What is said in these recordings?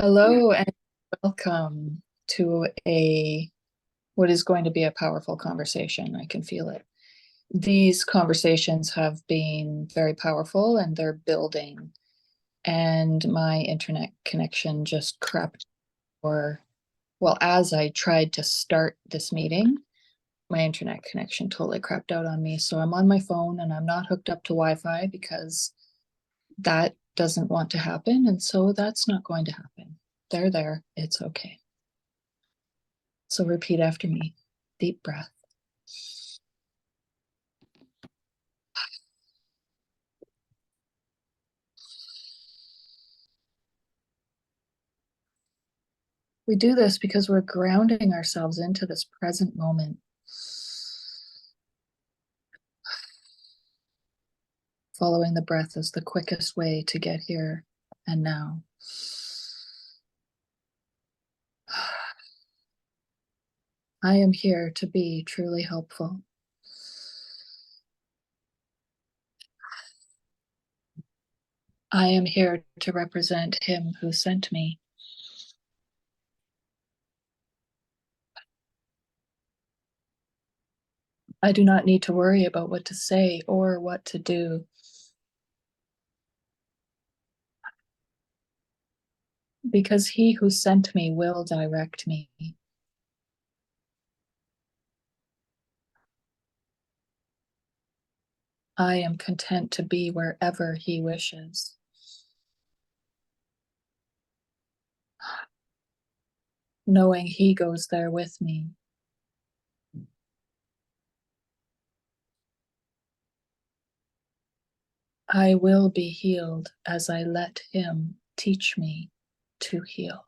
Hello and welcome to what is going to be a powerful conversation. I can feel it. These conversations have been very powerful and they're building. And my internet connection just crept as I tried to start this meeting, my internet connection totally crapped out on me. So I'm on my phone and I'm not hooked up to Wi-Fi because that doesn't want to happen. And so that's not going to happen. There, it's okay. So repeat after me. Deep breath. We do this because we're grounding ourselves into this present moment. Following the breath is the quickest way to get here and now. I am here to be truly helpful. I am here to represent him who sent me. I do not need to worry about what to say or what to do. Because he who sent me will direct me. I am content to be wherever he wishes. Knowing he goes there with me. I will be healed as I let him teach me to heal.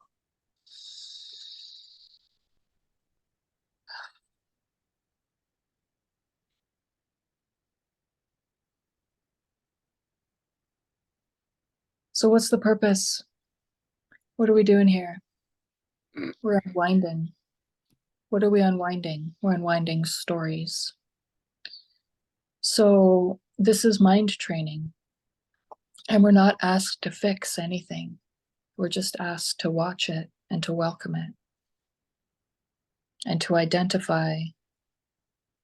So what's the purpose? What are we doing here? We're unwinding. What are we unwinding? We're unwinding stories. So this is mind training. And we're not asked to fix anything. We're just asked to watch it and to welcome it. And to identify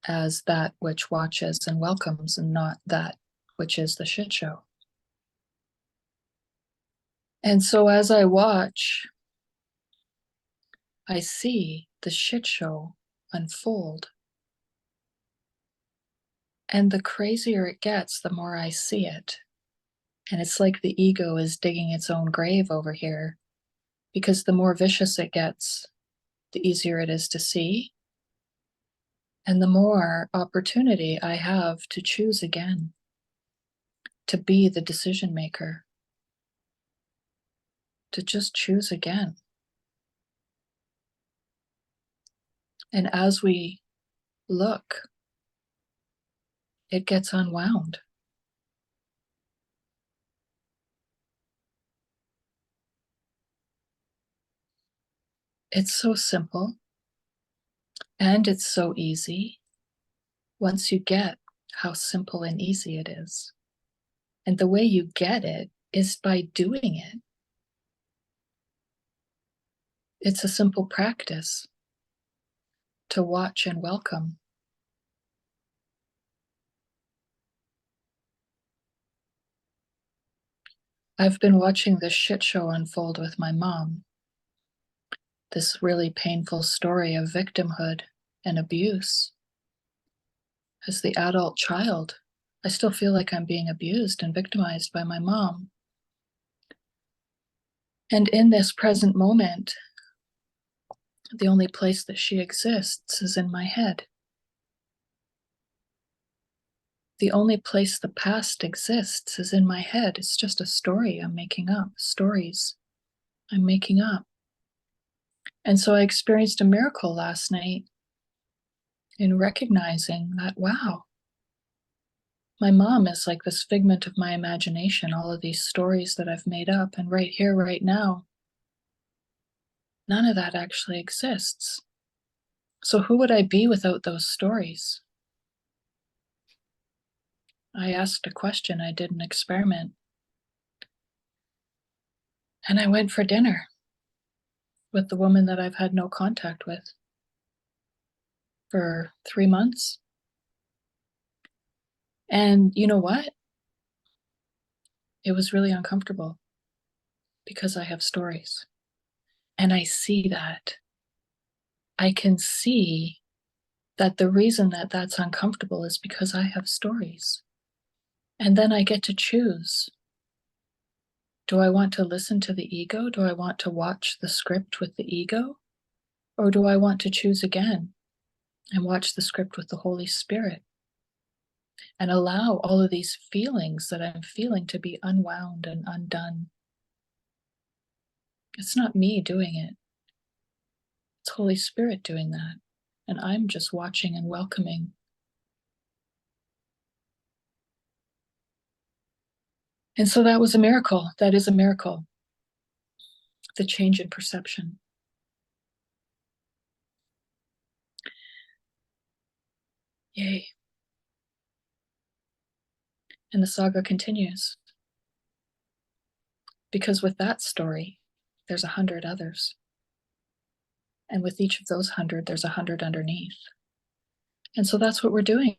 as that which watches and welcomes and not that which is the shit show. And so as I watch, I see the shit show unfold. And the crazier it gets, the more I see it. And it's like the ego is digging its own grave over here, because the more vicious it gets, the easier it is to see. And the more opportunity I have to choose again, to be the decision maker, to just choose again. And as we look, it gets unwound. It's so simple and it's so easy once you get how simple and easy it is. And the way you get it is by doing it. It's a simple practice to watch and welcome. I've been watching this shit show unfold with my mom. This really painful story of victimhood and abuse. As the adult child, I still feel like I'm being abused and victimized by my mom. And in this present moment, the only place that she exists is in my head. The only place the past exists is in my head. It's just a story I'm making up, stories I'm making up. And so I experienced a miracle last night in recognizing that, wow, my mom is like this figment of my imagination, all of these stories that I've made up, and right here, right now, none of that actually exists. So who would I be without those stories? I asked a question, I did an experiment, and I went for dinner. with the woman that I've had no contact with for 3 months. And you know what? It was really uncomfortable because I have stories. And I see that. I can see that the reason that that's uncomfortable is because I have stories. And then I get to choose. Do I want to listen to the ego? Do I want to watch the script with the ego? Or do I want to choose again and watch the script with the Holy Spirit and allow all of these feelings that I'm feeling to be unwound and undone? It's not me doing it. It's Holy Spirit doing that. And I'm just watching and welcoming. And so that was a miracle. That is a miracle. The change in perception. Yay. And the saga continues. Because with that story, there's 100 others. And with each of those 100, there's 100 underneath. And so that's what we're doing.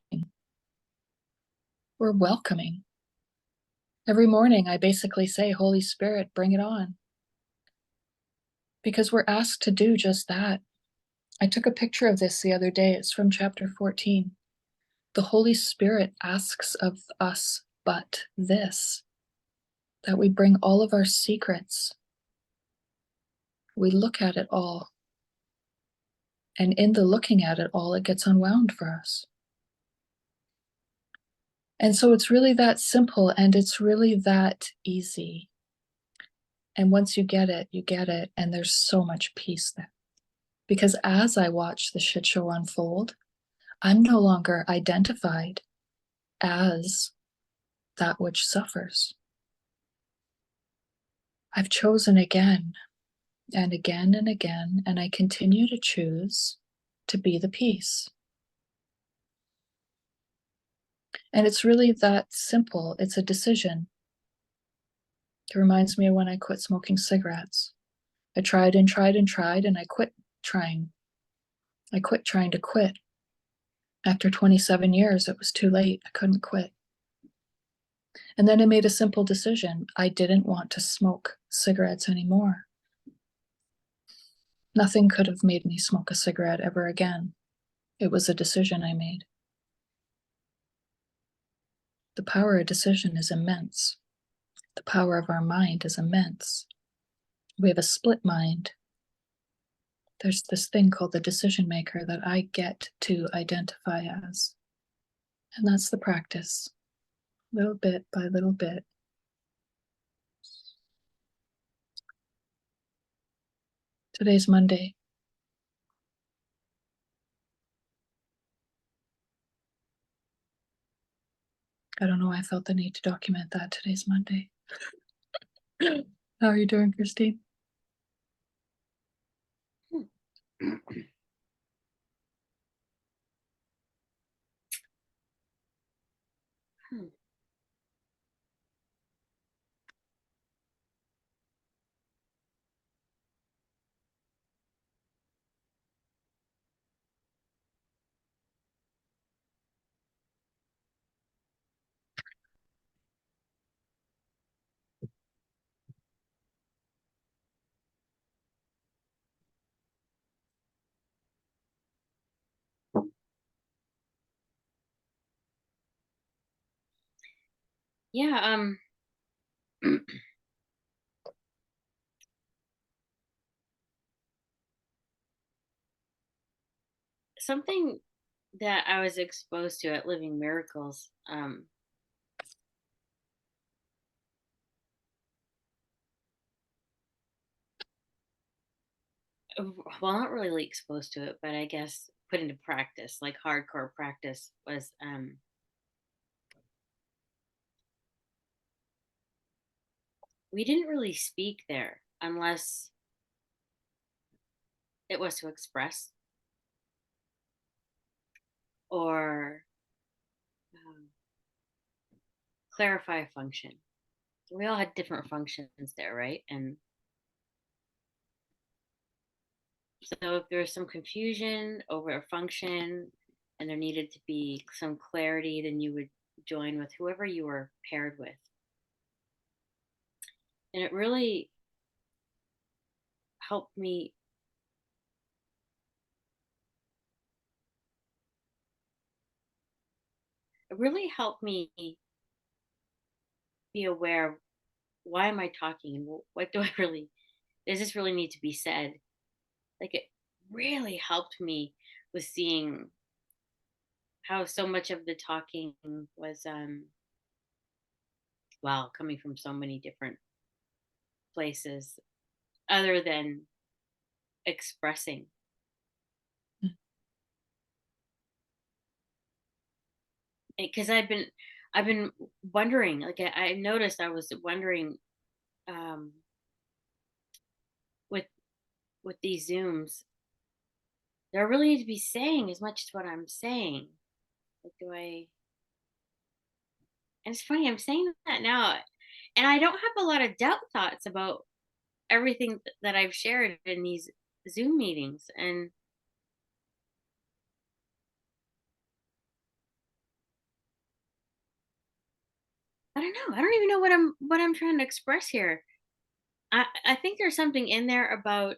We're welcoming. Every morning, I basically say, Holy Spirit, bring it on. Because we're asked to do just that. I took a picture of this the other day. It's from chapter 14. The Holy Spirit asks of us but this, that we bring all of our secrets. We look at it all. And in the looking at it all, it gets unwound for us. And so it's really that simple, and it's really that easy. And once you get it, and there's so much peace there. Because as I watch the shit show unfold, I'm no longer identified as that which suffers. I've chosen again and again and again, and I continue to choose to be the peace. And it's really that simple. It's a decision. It reminds me of when I quit smoking cigarettes. I tried and tried and tried, and I quit trying. I quit trying to quit. After 27 years, it was too late. I couldn't quit. And then I made a simple decision. I didn't want to smoke cigarettes anymore. Nothing could have made me smoke a cigarette ever again. It was a decision I made. The power of decision is immense. The power of our mind is immense. We have a split mind. There's this thing called the decision maker that I get to identify as. And that's the practice, little bit by little bit. Today's Monday. I don't know why I felt the need to document that. Today's Monday. How are you doing, Christine? Yeah, something that I was exposed to at Living Miracles, well, not really exposed to it, but I guess put into practice, like hardcore practice, was we didn't really speak there unless it was to express or um, clarify a function. We all had different functions there, right? And So if there's some confusion over a function and there needed to be some clarity, then you would join with whoever you were paired with. And helped me it really helped me be aware of, why am I talking, and what do I really, does this really need to be said? Like, it really helped me with seeing how so much of the talking was, wow, coming from so many different places other than expressing. Because I've been wondering, like, I noticed I was wondering, um with these zooms, do I really need to be saying as much as what I'm saying? Like, do I, and it's funny, I'm saying that now, and I don't have a lot of doubt thoughts about everything that I've shared in these Zoom meetings. And I don't know. I don't even know what I'm trying to express here. I think there's something in there about,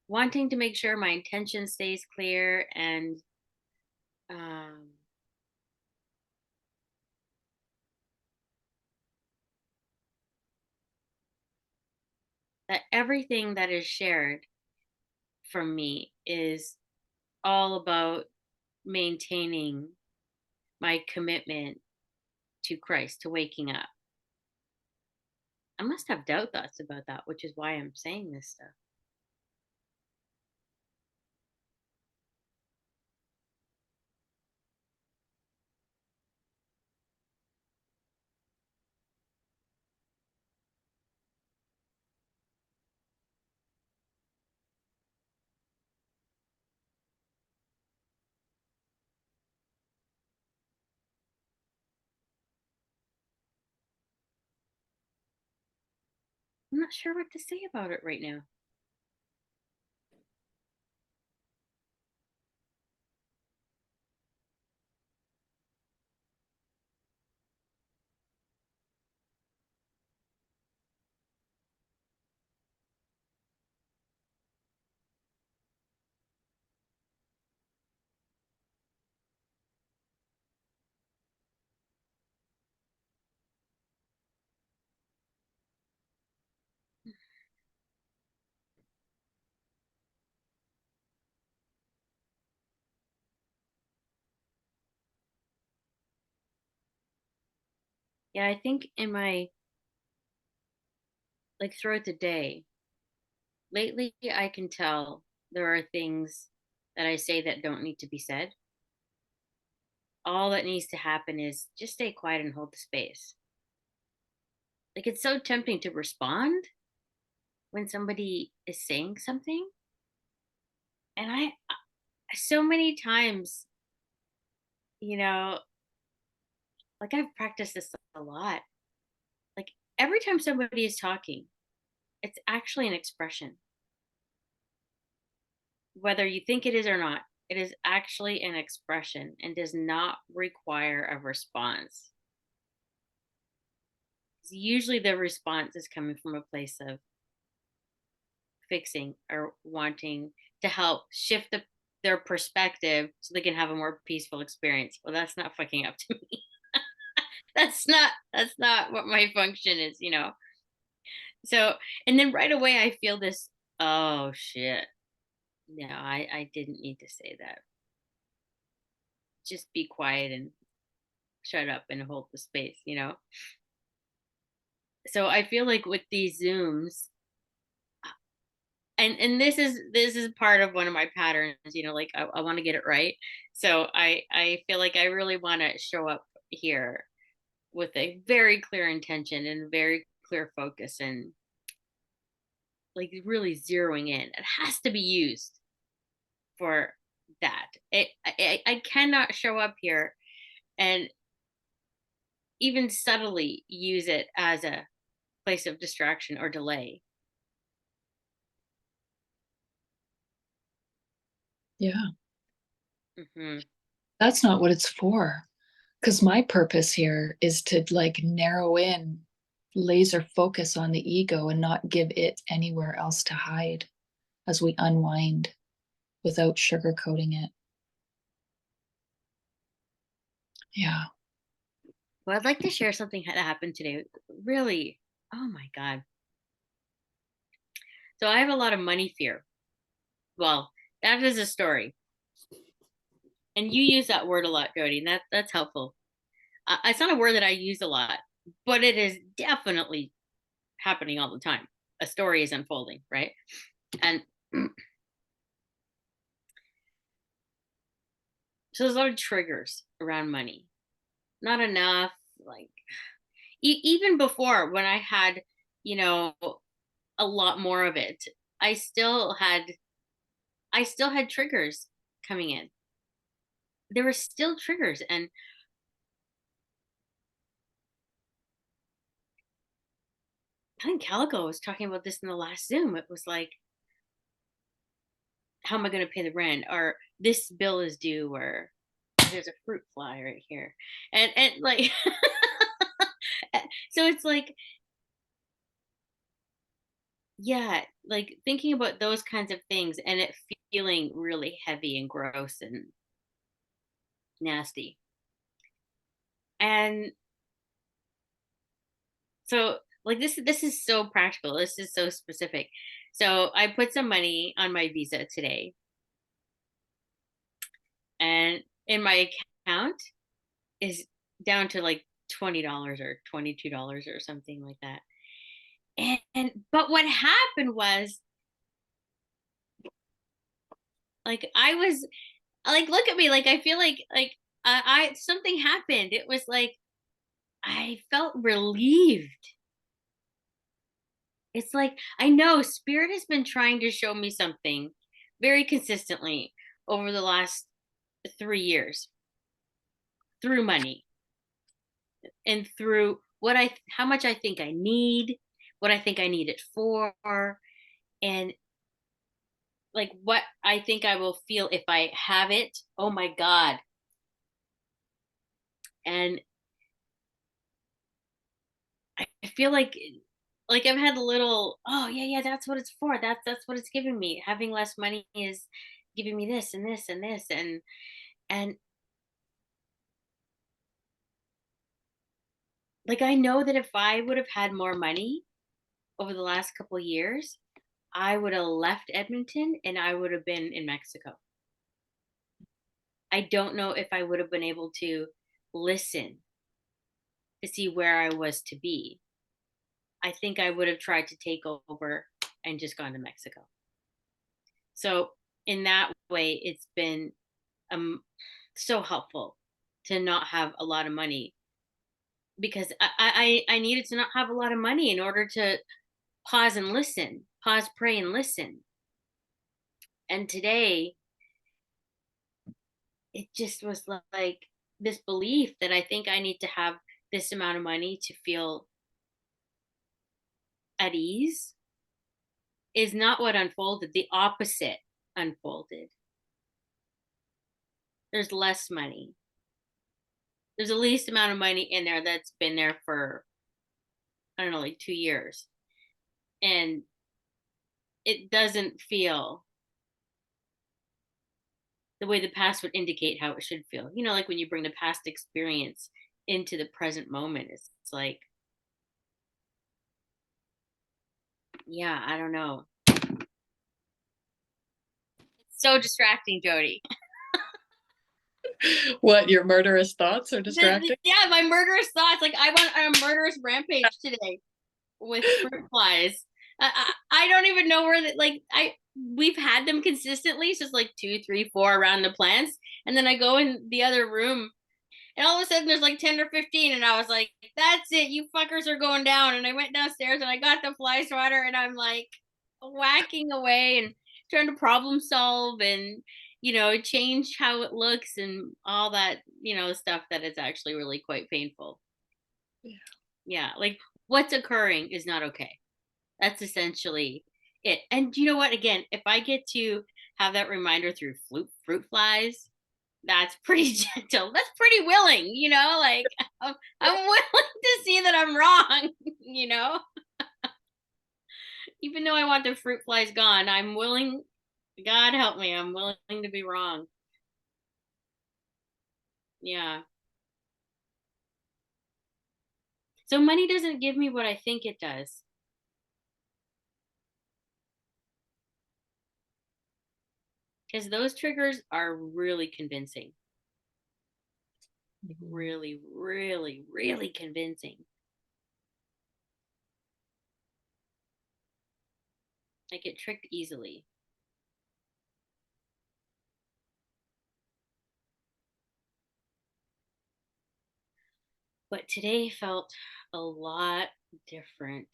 wanting to make sure my intention stays clear, and um that everything that is shared from me is all about maintaining my commitment to Christ, to waking up. I must have doubt thoughts about that, which is why I'm saying this stuff. I'm not sure what to say about it right now. Yeah, I think in my, like, throughout the day, lately I can tell there are things that I say that don't need to be said. All that needs to happen is just stay quiet and hold the space. Like, it's so tempting to respond when somebody is saying something. And so many times, you know, like, I've practiced this a lot. Like, every time somebody is talking, it's actually an expression. Whether you think it is or not, it is actually an expression and does not require a response. 'Cause usually the response is coming from a place of fixing or wanting to help shift their perspective so they can have a more peaceful experience. Well, that's not fucking up to me. That's not what my function is. So, and then right away I feel this, oh shit. No, I didn't need to say that. Just be quiet and shut up and hold the space. So I feel like with these Zooms, and this is part of one of my patterns, like, I want to get it right. So I feel like I really want to show up here with a very clear intention and very clear focus, and like really zeroing in. It has to be used for that. I cannot show up here and even subtly use it as a place of distraction or delay. Yeah. Hmm. That's not what it's for. Because my purpose here is to like narrow in, laser focus on the ego and not give it anywhere else to hide as we unwind without sugarcoating it. Yeah. Well, I'd like to share something that happened today. Really, oh my God. So I have a lot of money fear. Well, that is a story. And you use that word a lot, Jody, and that's helpful. It's not a word that I use a lot, but it is definitely happening all the time. A story is unfolding, right? And so there's a lot of triggers around money. Not enough, like even before when I had, you know, a lot more of it, I still had I still had triggers coming in. There were still triggers, and I think Calico was talking about this in the last Zoom. It was like, how am I going to pay the rent? Or this bill is due, or there's a fruit fly right here. And like so it's like, yeah, like thinking about those kinds of things and it feeling really heavy and gross and nasty. And so like this is so practical. This is so specific. So I put some money on my Visa today, and in my account is down to like $20 or $22 or something like that. And but what happened was, like, I was like, look at me, like I feel like I something happened. It was like I felt relieved. It's like I know spirit has been trying to show me something very consistently over the last 3 years through money and through how much I think I need, what I think I need it for, and like what I think I will feel if I have it. Oh my God. And I feel like I've had a little, oh yeah, yeah, that's what it's for. That's what it's giving me. Having less money is giving me this and this and this and like I know that if I would have had more money over the last couple of years, I would have left Edmonton and I would have been in Mexico. I don't know if I would have been able to listen to see where I was to be. I think I would have tried to take over and just gone to Mexico. So in that way, it's been um so helpful to not have a lot of money, because I needed to not have a lot of money in order to pause and listen, pause, pray, and listen. And today, it just was like this belief that I think I need to have this amount of money to feel at ease is not what unfolded. The opposite unfolded. There's less money. There's the least amount of money in there that's been there for, I don't know, like 2 years. And it doesn't feel the way the past would indicate how it should feel. You know, like when you bring the past experience into the present moment, it's like, yeah, I don't know. It's so distracting, Jody. What, your murderous thoughts are distracting? Yeah, my murderous thoughts. Like I went on a murderous rampage today with fruit flies. I don't even know where that, like we've had them consistently, so it's like two, three, four around the plants, and then I go in the other room, and all of a sudden there's like 10 or 15, and I was like, "That's it, you fuckers are going down." And I went downstairs and I got the fly swatter, and I'm like whacking away and trying to problem solve and change how it looks and all that stuff that is actually really quite painful. Yeah. Yeah, like what's occurring is not okay. That's essentially it. And you know what? Again, if I get to have that reminder through fruit flies, that's pretty gentle. That's pretty willing, like I'm willing to see that I'm wrong, you know? Even though I want the fruit flies gone, I'm willing, God help me, I'm willing to be wrong. Yeah. So money doesn't give me what I think it does. Because those triggers are really convincing. Like really, really, really convincing. I get tricked easily. But today felt a lot different.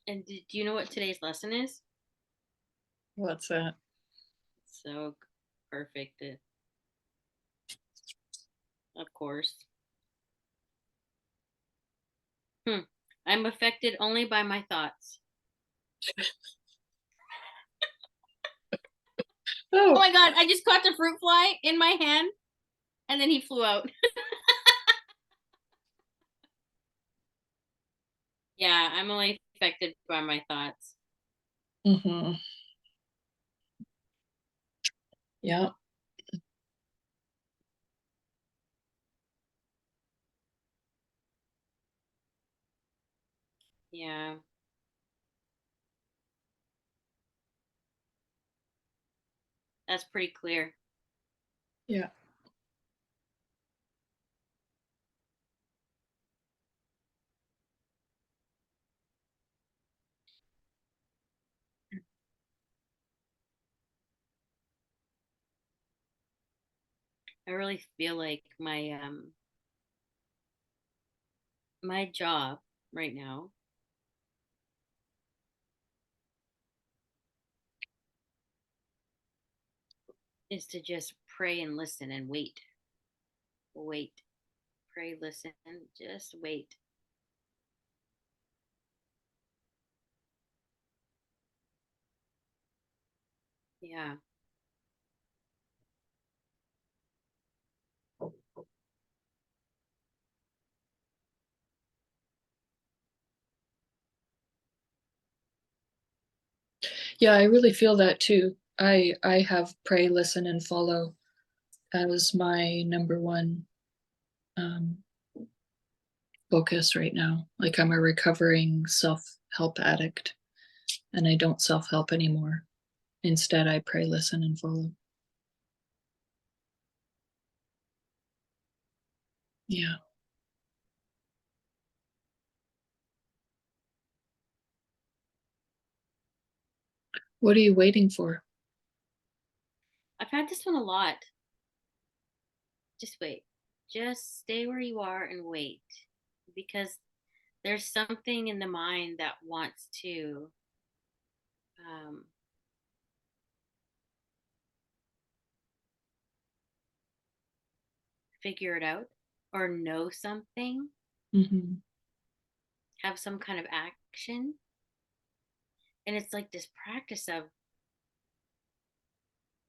And do you know what today's lesson is? What's that? So perfect. Of course. Hmm. I'm affected only by my thoughts. Oh Oh, my God. I just caught the fruit fly in my hand and then he flew out. Yeah, I'm only affected by my thoughts. mm-hmm. Yeah. Yeah, that's pretty clear. Yeah. I really feel like my job right now is to just pray and listen and wait. Wait. Pray, listen, just wait. Yeah. Yeah, I really feel that too. I have pray, listen, and follow as my number one um, focus right now. Like I'm a recovering self-help addict, and I don't self-help anymore. Instead, I pray, listen, and follow. Yeah. What are you waiting for? I've had this one a lot. Just wait. Just stay where you are and wait. Because there's something in the mind that wants to um, figure it out or know something, Mm-hmm. have some kind of action. And it's like this practice of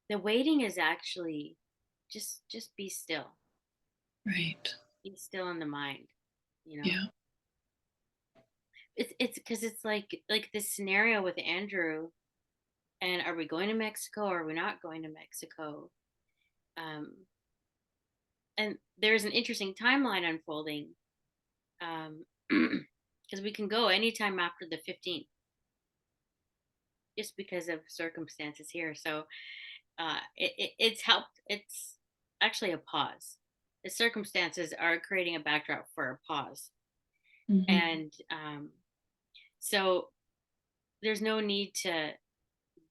the waiting is actually just be still. Right. Be still in the mind, you know? Yeah. It's because it's like this scenario with Andrew. And are we going to Mexico or are we not going to Mexico? Um, and there's an interesting timeline unfolding because we can go anytime after the 15th just because of circumstances here. So it's helped. It's actually a pause. The circumstances are creating a backdrop for a pause. Mm-hmm. And so there's no need to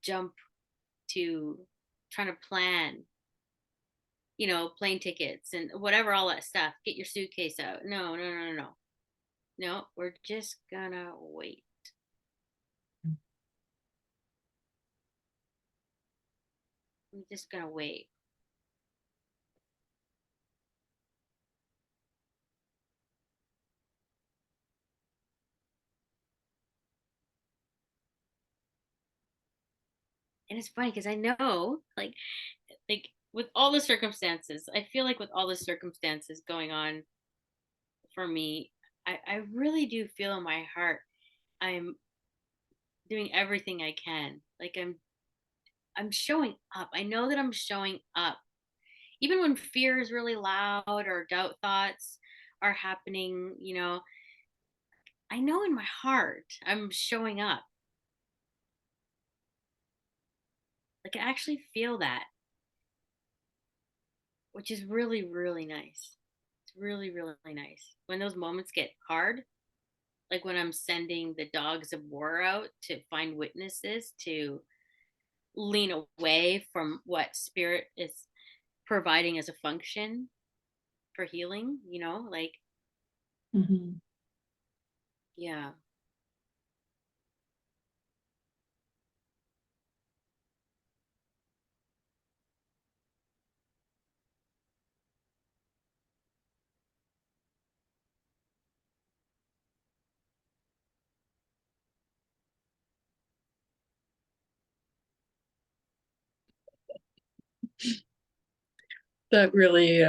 jump to trying to plan, plane tickets and whatever, all that stuff. Get your suitcase out. No, no, no, no, no. No, we're just gonna wait. I'm just gonna wait. And it's funny because I know, like with all the circumstances, I feel like with all the circumstances going on for me, I really do feel in my heart I'm doing everything I can. Like I'm showing up. I know that I'm showing up. Even when fear is really loud or doubt thoughts are happening, I know in my heart I'm showing up. Like I actually feel that, which is really, really nice. It's really, really nice. When those moments get hard, like when I'm sending the dogs of war out to find witnesses to lean away from what spirit is providing as a function for healing, like, Mhm. yeah. That really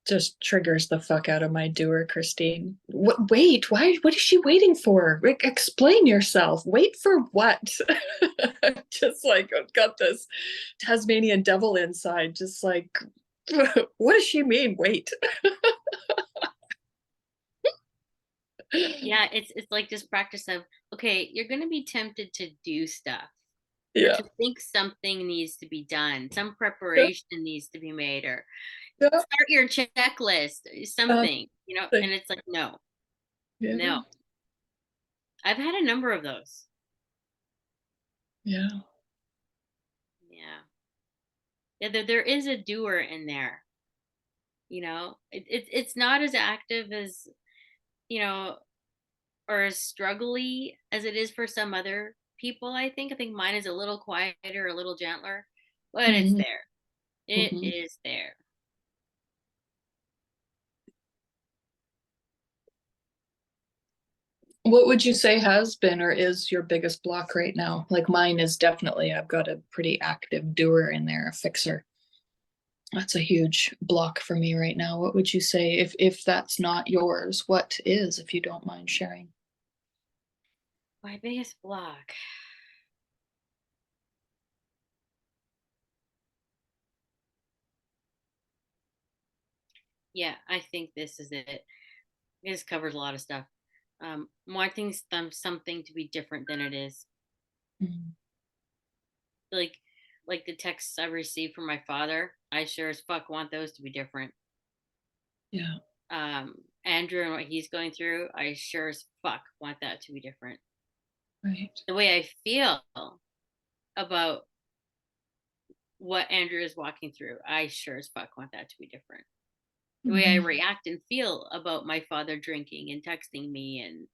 just triggers the fuck out of my doer, Christine. Wait, why? What is she waiting for? Explain yourself. Wait for what? Just like I've got this Tasmanian devil inside. Just like, what does she mean? Wait. Yeah, it's like this practice of, okay, you're going to be tempted to do stuff or Yeah. to think something needs to be done, some Yeah. preparation needs to be made, or Yeah. start your checklist, Uh, something, and it's like, no, no. yeah. I've had a number of those. Yeah. Yeah. Yeah, there is a doer in there. It's not as active as, you know, or as struggly as it is for some other people. I think mine is a little quieter, a little gentler, but it's Mhm. there. It Mhm. is there. What would you say has been or is your biggest block right now? Like mine is definitely, I've got a pretty active doer in there, a fixer. That's a huge block for me right now. What would you say if that's not yours? What is, if you don't mind sharing? My biggest block. Yeah, I think this is it. This covers a lot of stuff. Wanting something to be different than it is. Mhm. Like like the texts I received from my father, I sure as fuck want those to be different. Yeah, Andrew and what he's going through, I sure as fuck want that to be different. right. The way I feel about what Andrew is walking through, I sure as fuck want that to be different. The way I Mhm. react and feel about my father drinking and texting me and,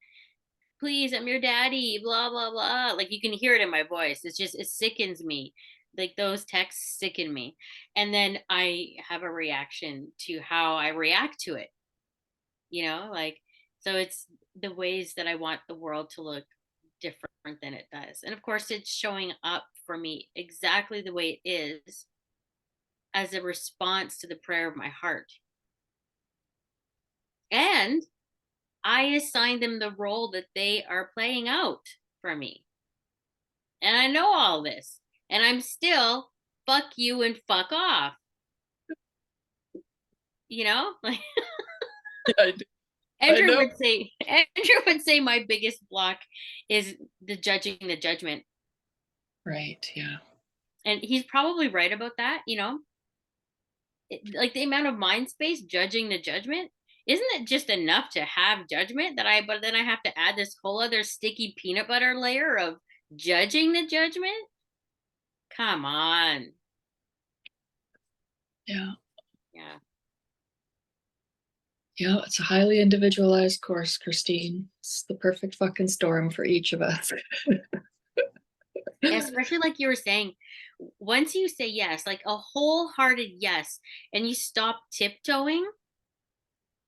please, I'm your daddy, blah, blah, blah. Like you can hear it in my voice. It sickens me. Like those texts sicken me. And then I have a reaction to how I react to it, like, so it's the ways that I want the world to look different than it does. And of course, it's showing up for me exactly the way it is as a response to the prayer of my heart. And I assign them the role that they are playing out for me. And I know all this. And I'm still fuck you and fuck off. Like Yeah, I Andrew know. would say, Andrew would say my biggest block is the judgment. Right. Yeah. And he's probably right about that. Like the amount of mind space judging the judgment, isn't it just enough to have judgment but then I have to add this whole other sticky peanut butter layer of judging the judgment? Come on. Yeah. Yeah. Yeah, it's a highly individualized course, Christine. It's the perfect fucking storm for each of us. Especially like you were saying, once you say yes, like a wholehearted yes, and you stop tiptoeing,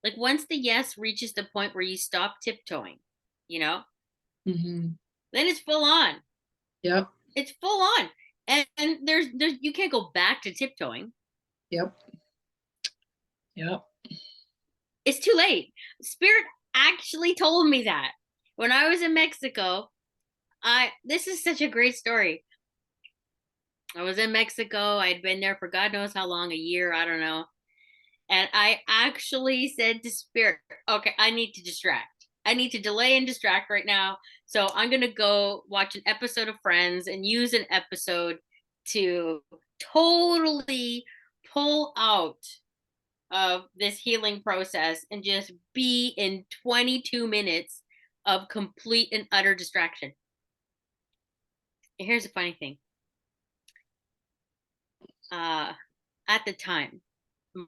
like once the yes reaches the point where you stop tiptoeing, you know, Mm-hmm. then it's full on. Yep. It's full on. And there's you can't go back to tiptoeing. Yep. Yep. It's too late. Spirit actually told me that. When I was in Mexico, I this is such a great story. I was in Mexico. I'd been there for God knows how long, a year, I don't know. And I actually said to Spirit, okay, I need to distract. I need to delay and distract right now. So I'm going to go watch an episode of Friends and use an episode to totally pull out of this healing process and just be in 22 minutes of complete and utter distraction. Here's the funny thing. At the time,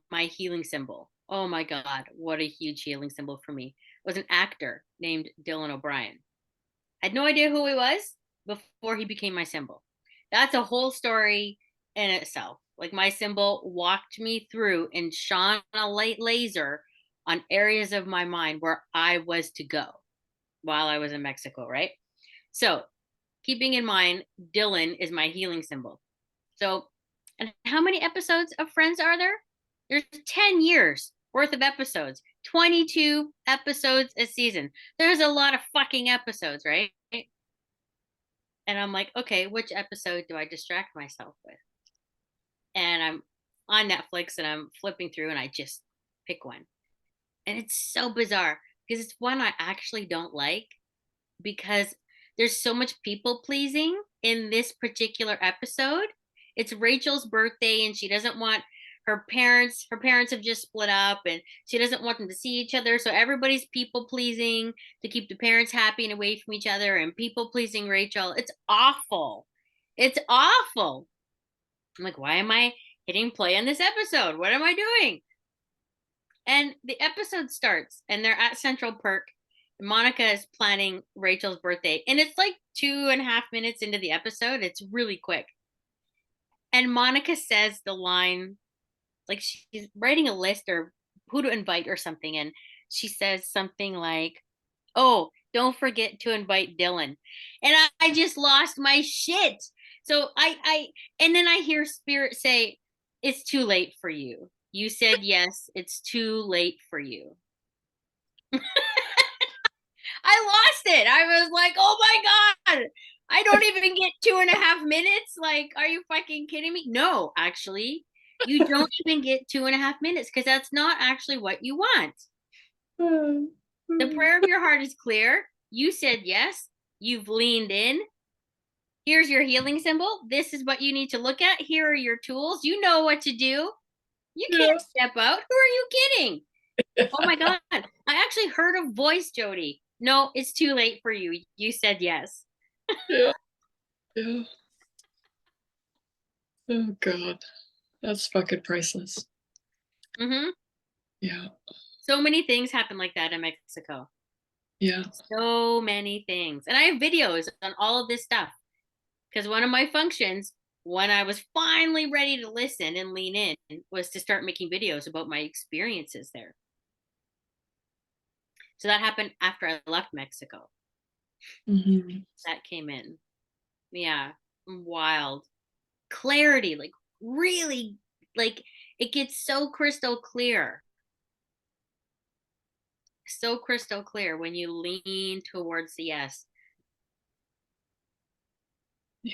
my healing symbol, oh my God, what a huge healing symbol for me, was an actor named Dylan O'Brien. I had no idea who he was before he became my symbol. That's a whole story in itself. Like my symbol walked me through and shone a light laser on areas of my mind where I was to go while I was in Mexico, right? So, keeping in mind, Dylan is my healing symbol. So, and how many episodes of Friends are there? There's 10 years worth of episodes, 22 episodes a season. There's a lot of fucking episodes, right? And I'm like, okay, which episode do I distract myself with? And I'm on Netflix and I'm flipping through and I just pick one. And it's so bizarre because it's one I actually don't like because there's so much people pleasing in this particular episode. It's Rachel's birthday and she doesn't want her parents have just split up and she doesn't want them to see each other, so everybody's people pleasing to keep the parents happy and away from each other and people pleasing Rachel. It's awful. It's awful. I'm like, why am I hitting play on this episode? What am I doing? And the episode starts, and they're at Central Perk. Monica is planning Rachel's birthday, and it's like 2.5 minutes into the episode. It's really quick. And Monica says the line, like she's writing a list or who to invite or something. And she says something like, oh, don't forget to invite Dylan. And I just lost my shit. So and then I hear Spirit say, it's too late for you. You said yes, it's too late for you. I lost it. I was like, oh my God, I don't even get 2.5 minutes. Like, are you fucking kidding me? No, actually, you don't even get 2.5 minutes because that's not actually what you want. The prayer of your heart is clear. You said yes. You've leaned in. Here's your healing symbol. This is what you need to look at. Here are your tools. You know what to do. You Yeah. can't step out. Who are you kidding? Oh my God. I actually heard a voice, Jody. No, it's too late for you. You said yes. Yeah. Yeah. Oh God. That's fucking priceless. Mm-hmm. Yeah. So many things happen like that in Mexico. Yeah. So many things. And I have videos on all of this stuff because one of my functions, when I was finally ready to listen and lean in, was to start making videos about my experiences there. So that happened after I left Mexico. Mm-hmm. That came in. Yeah. Wild. Clarity, like really, like it gets so crystal clear. So crystal clear when you lean towards the yes. Yeah.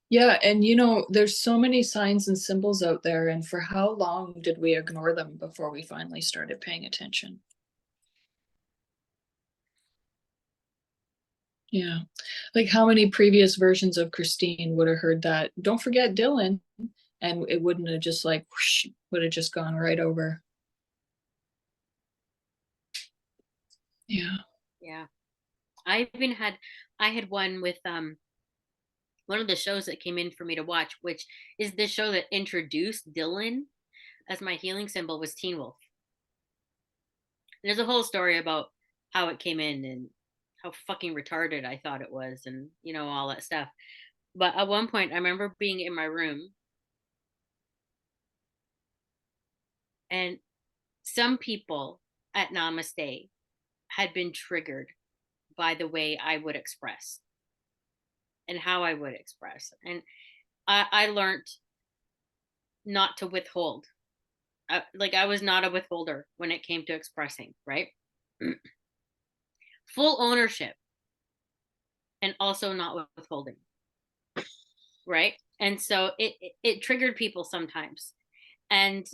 Yeah, and there's so many signs and symbols out there, and for how long did we ignore them before we finally started paying attention? Yeah. Like how many previous versions of Christine would have heard that, don't forget Dylan, and it wouldn't have just like whoosh, would have just gone right over. Yeah. Yeah. I even had I had one with one of the shows that came in for me to watch, which is the show that introduced Dylan as my healing symbol, was Teen Wolf. There's a whole story about how it came in and how fucking retarded I thought it was, and all that stuff. But at one point I remember being in my room, and some people at Namaste had been triggered by the way I would express and how I would express. And I learned not to withhold. Like, I was not a withholder when it came to expressing, right? Full ownership, and also not withholding, right? And so it triggered people sometimes. And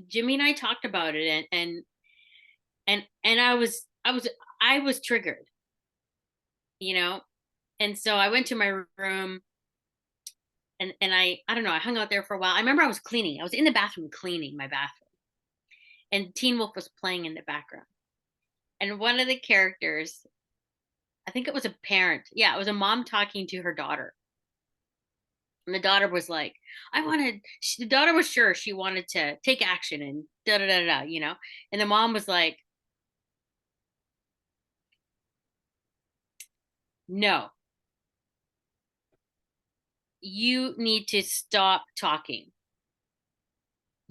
Jimmy and I talked about it, and I was triggered, you know. And so I went to my room, and I don't know, I hung out there for a while. I remember I was cleaning. I was in the bathroom cleaning my bathroom, and Teen Wolf was playing in the background. And one of the characters, I think it was a parent. Yeah, it was a mom talking to her daughter. And the daughter was like, the daughter was sure she wanted to take action and da da da da. And the mom was like, no, you need to stop talking.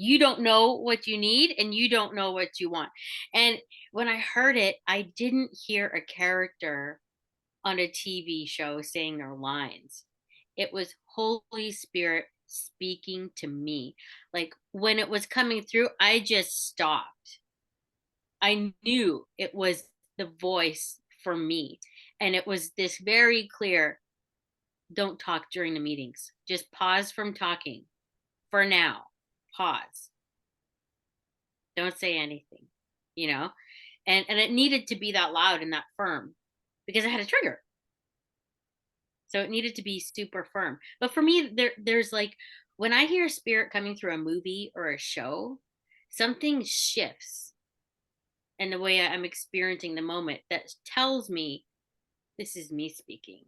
You don't know what you need, and you don't know what you want. And when I heard it, I didn't hear a character on a TV show saying their lines. It was Holy Spirit speaking to me. Like, when it was coming through, I just stopped. I knew it was the voice for me. And it was this very clear: don't talk during the meetings. Just pause from talking for now. Pause. Don't say anything, you know? And it needed to be that loud and that firm because I had a trigger. So it needed to be super firm. But for me, there's like, when I hear spirit coming through a movie or a show, something shifts in the way I'm experiencing the moment that tells me this is me speaking.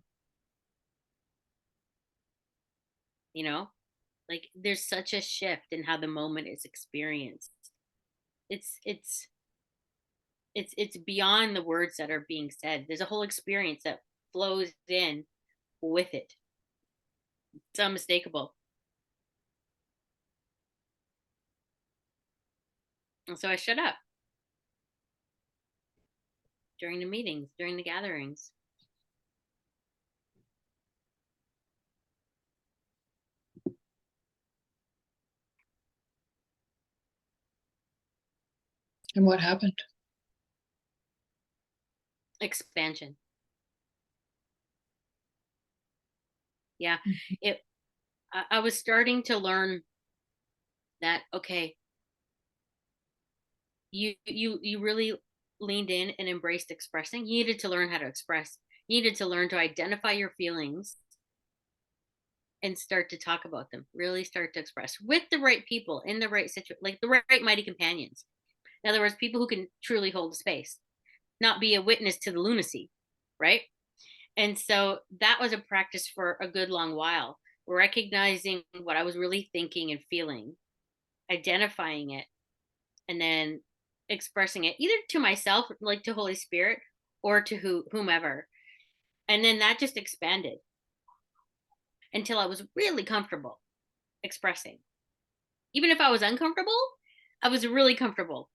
You know, like, there's such a shift in how the moment is experienced. It's it's it's beyond the words that are being said. There's a whole experience that flows in with it. It's unmistakable. And so I shut up during the meetings, during the gatherings. And what happened? Expansion. Yeah. Mhm. I was starting to learn that, okay, you really leaned in and embraced expressing. You needed to learn how to express. You needed to learn to identify your feelings and start to talk about them. Really start to express with the right people in the right situation, like the right mighty companions. In other words, people who can truly hold the space, not be a witness to the lunacy, right? And so that was a practice for a good long while, recognizing what I was really thinking and feeling, identifying it, and then expressing it either to myself, like to Holy Spirit, or to whomever. And then that just expanded until I was really comfortable expressing. Even if I was uncomfortable, I was really comfortable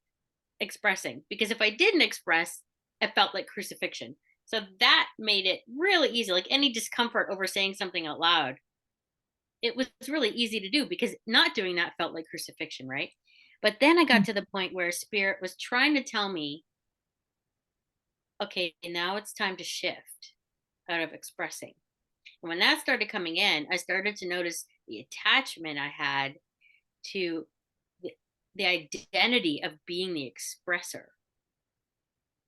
expressing, because if I didn't express, it felt like crucifixion. So that made it really easy. Like, any discomfort over saying something out loud, it was really easy to do, because not doing that felt like crucifixion, right? But then I got to the point where spirit was trying to tell me, okay, now it's time to shift out of expressing. And when that started coming in, I started to notice the attachment I had to the, the identity of being the expressor,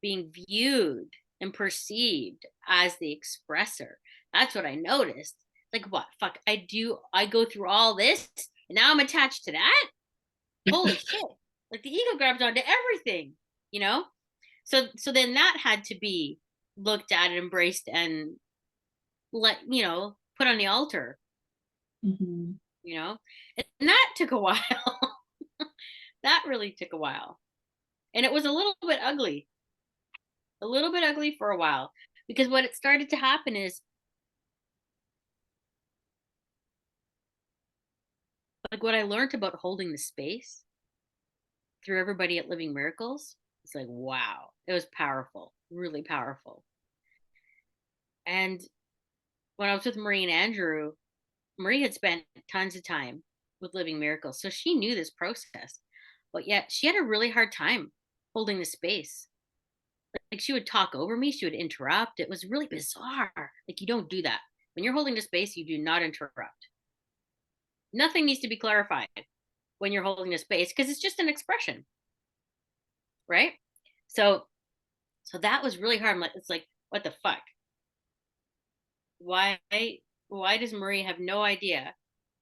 being viewed and perceived as the expressor. That's what I noticed. Like, what? Fuck, I go through all this and now I'm attached to that? Holy shit. Like, the ego grabs onto everything, you know? So then that had to be looked at and embraced, and put on the altar, Mhm. you know? And that took a while. That really took a while. And it was a little bit ugly for a while because what it started to happen is like what I learned about holding the space through everybody at Living Miracles. It's like, wow, it was powerful, really powerful. And when I was with Marie and Andrew, Marie had spent tons of time with Living Miracles. So she knew this process, but yet she had a really hard time holding the space. Like she would talk over me, she would interrupt. It was really bizarre. Like you don't do that. When you're holding the space, you do not interrupt. Nothing needs to be clarified when you're holding the space because it's just an expression, right? So that was really hard. It's like, what the fuck? Why why does Marie have no idea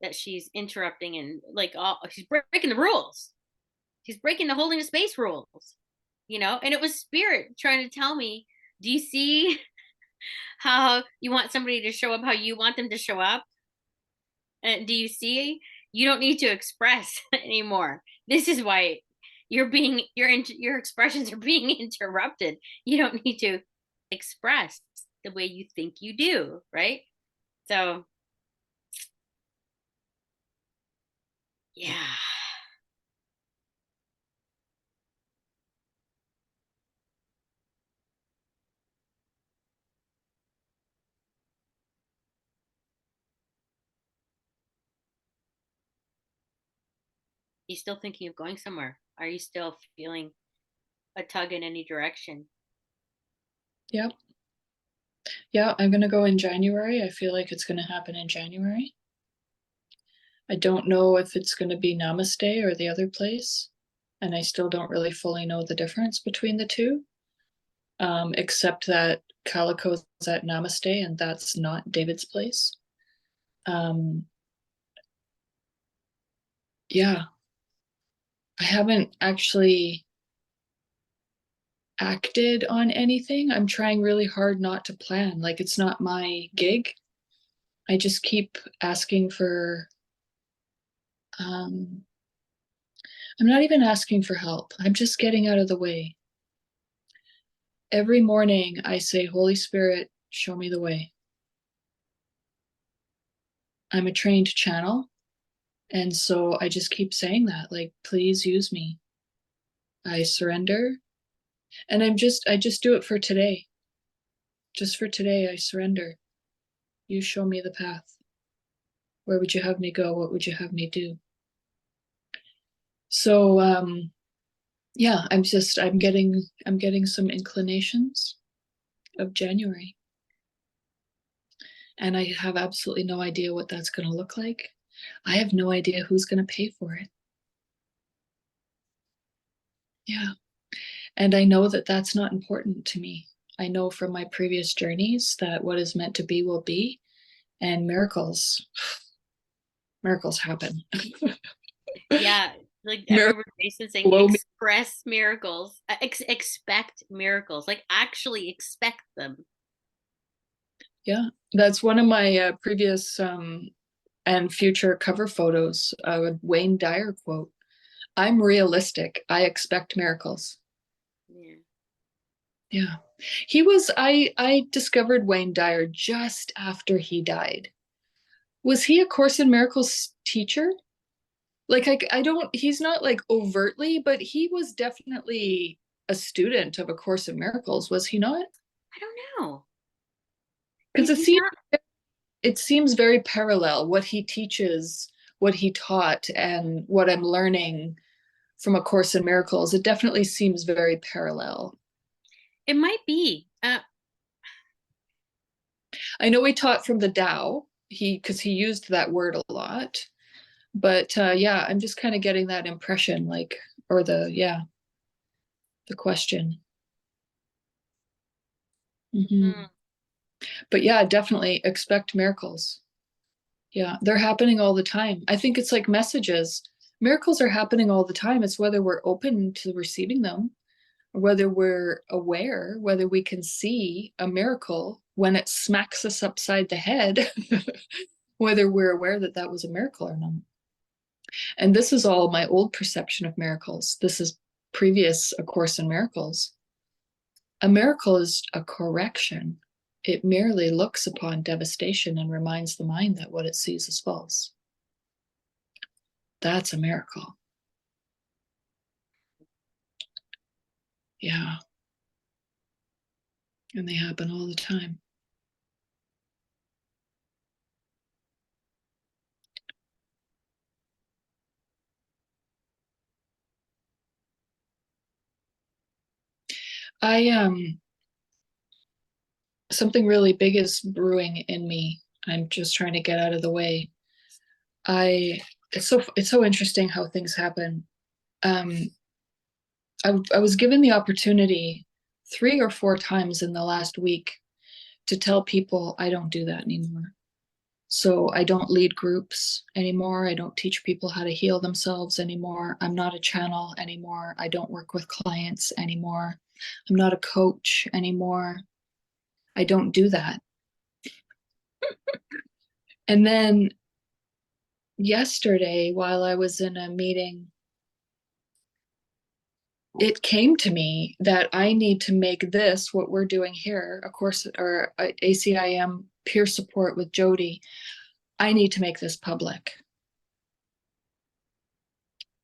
that she's interrupting and like she's breaking the rules? She's breaking the holding the space rules, And it was spirit trying to tell me, do you see how you want somebody to show up how you want them to show up? And do you see you don't need to express anymore? This is why your expressions are being interrupted. You don't need to express the way you think you do, right? So, yeah. You still thinking of going somewhere? Are you still feeling a tug in any direction? Yep. Yeah, I'm gonna go in January. I feel like it's gonna happen in January. I don't know if it's gonna be Namaste or the other place, and I still don't really fully know the difference between the two, except that Calico's at Namaste, and that's not David's place. Um, yeah, I haven't actually acted on anything. I'm trying really hard not to plan. Like it's not my gig. I just keep asking for um I'm not even asking for help. I'm just getting out of the way. Every morning I say, Holy Spirit, show me the way. I'm a trained channel. And so I just keep saying that, like, please use me. I surrender. And I just do it for today. Just for today, I surrender. You show me the path. Where would you have me go? What would you have me do? So, yeah, I'm getting some inclinations of January. And I have absolutely no idea what that's going to look like. I have no idea who's going to pay for it. Yeah. And I know that that's not important to me. I know from my previous journeys that what is meant to be will be, and miracles happen. Yeah, like I Miracles remember Jason saying, blow me. express miracles, expect miracles, like actually expect them. Yeah, that's one of my previous and future cover photos. A Wayne Dyer quote: "I'm realistic. I expect miracles." Yeah. Yeah. I discovered Wayne Dyer just after he died. Was he a Course in Miracles teacher? Like I don't he's not like overtly, but he was definitely a student of A Course in Miracles, was he not? I don't know. Because He's not. it seems very parallel what he teaches, what he taught, and what I'm learning from A Course in Miracles. It definitely seems very parallel. It might be. I know he taught from the Tao, because he used that word a lot. But yeah, I'm just kind of getting that impression, like, or the question. Mm, But yeah, definitely expect miracles. Yeah, they're happening all the time. I think it's like messages. Miracles are happening all the time. It's whether we're open to receiving them, or whether we're aware, whether we can see a miracle when it smacks us upside the head, whether we're aware that that was a miracle or not. And this is all my old perception of miracles. This is previous A Course in Miracles. A miracle is a correction. It merely looks upon devastation and reminds the mind that what it sees is false. That's a miracle. Yeah. And they happen all the time. I something really big is brewing in me. I'm just trying to get out of the way. I it's so interesting how things happen. Um, I was given the opportunity 3 or 4 times in the last week to tell people I don't do that anymore. So I don't lead groups anymore. I don't teach people how to heal themselves anymore. I'm not a channel anymore. I don't work with clients anymore. I'm not a coach anymore. I don't do that. And then yesterday, while I was in a meeting, it came to me that I need to make this, what we're doing here, a course or ACIM peer support with Jody, I need to make this public.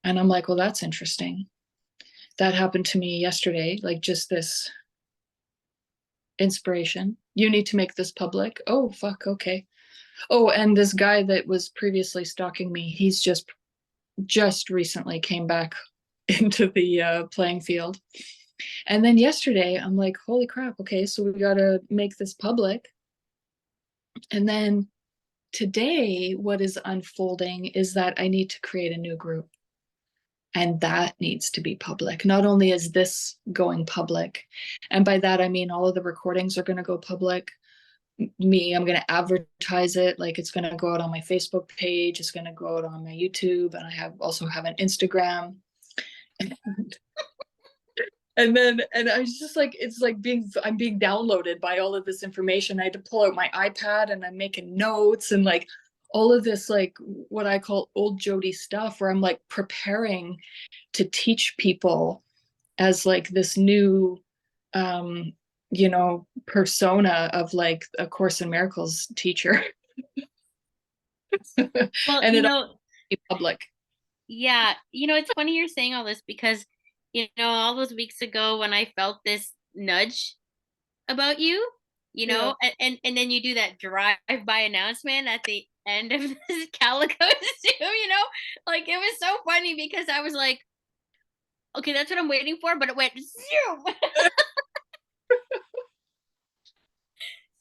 And I'm like, well, that's interesting. That happened to me yesterday, like just this inspiration. You need to make this public. Oh, fuck, okay. Oh, and this guy that was previously stalking me, he's just recently came back into the playing field. And then yesterday, I'm like, holy crap, okay, so we got to make this public. And then today, what is unfolding is that I need to create a new group. And that needs to be public. Not only is this going public, and by that I mean all of the recordings are going to go public. I'm going to advertise it, like it's going to go out on my Facebook page, it's going to go out on my YouTube, and I also have an Instagram. And I was just like, it's like I'm being downloaded by all of this information. I had to pull out my iPad and I'm making notes and like all of this, like what I call old Jody stuff, where I'm like preparing to teach people as like this new persona of like a Course in Miracles teacher. Well, And it all be public. yeah, it's funny you're saying all this because, all those weeks ago when I felt this nudge about you, Yeah. and then you do that drive-by announcement at the end of this calico Zoom, like it was so funny because I was like, okay, that's what I'm waiting for, but it went zoom.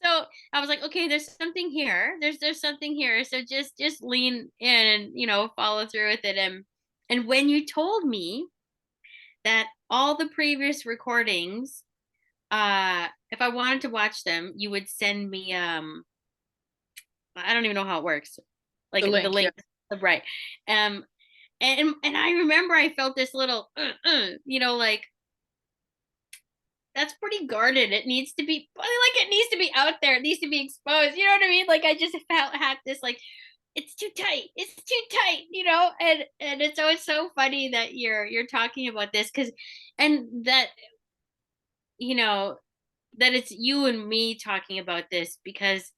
So I was like, okay, there's something here. There's something here. So just lean in and follow through with it. And when you told me that all the previous recordings, if I wanted to watch them, you would send me I don't even know how it works. Like The the link, yeah. link, right. Um and I remember I felt this little like that's pretty guarded. It needs to be like it needs to be out there. It needs to be exposed. You know what I mean? Like I just felt had this like it's too tight. It's too tight, and it's always so funny that you're talking about this because and that you know that it's you and me talking about this because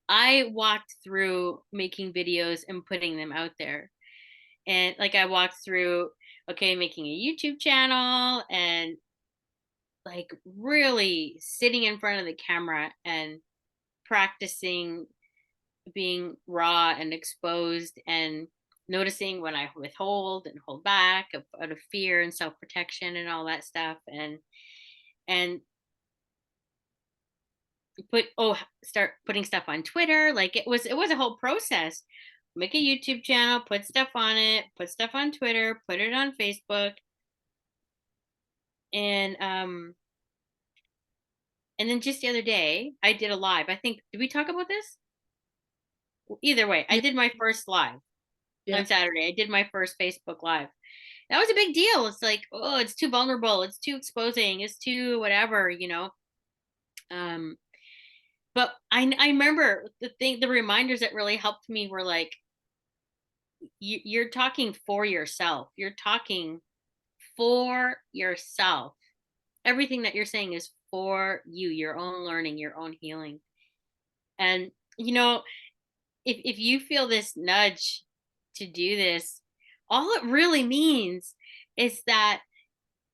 I walked through making videos and putting them out there. And like I walked through okay, making a YouTube channel and like really sitting in front of the camera and practicing being raw and exposed and noticing when I withhold and hold back out of fear and self-protection and all that stuff and start putting stuff on Twitter. Like it was a whole process. Make a YouTube channel, put stuff on it, put stuff on Twitter, put it on Facebook, and then just the other day I did a live. I think did we talk about this? Either way, I Yeah. did my first live Yeah. on Saturday. I did my first Facebook live. That was a big deal. It's like, oh, it's too vulnerable. It's too exposing. It's too whatever. Um, but I remember the reminders that really helped me were like, you're talking for yourself. You're talking for yourself. Everything that you're saying is for you, your own learning, your own healing. And you know, if you feel this nudge to do this, all it really means is that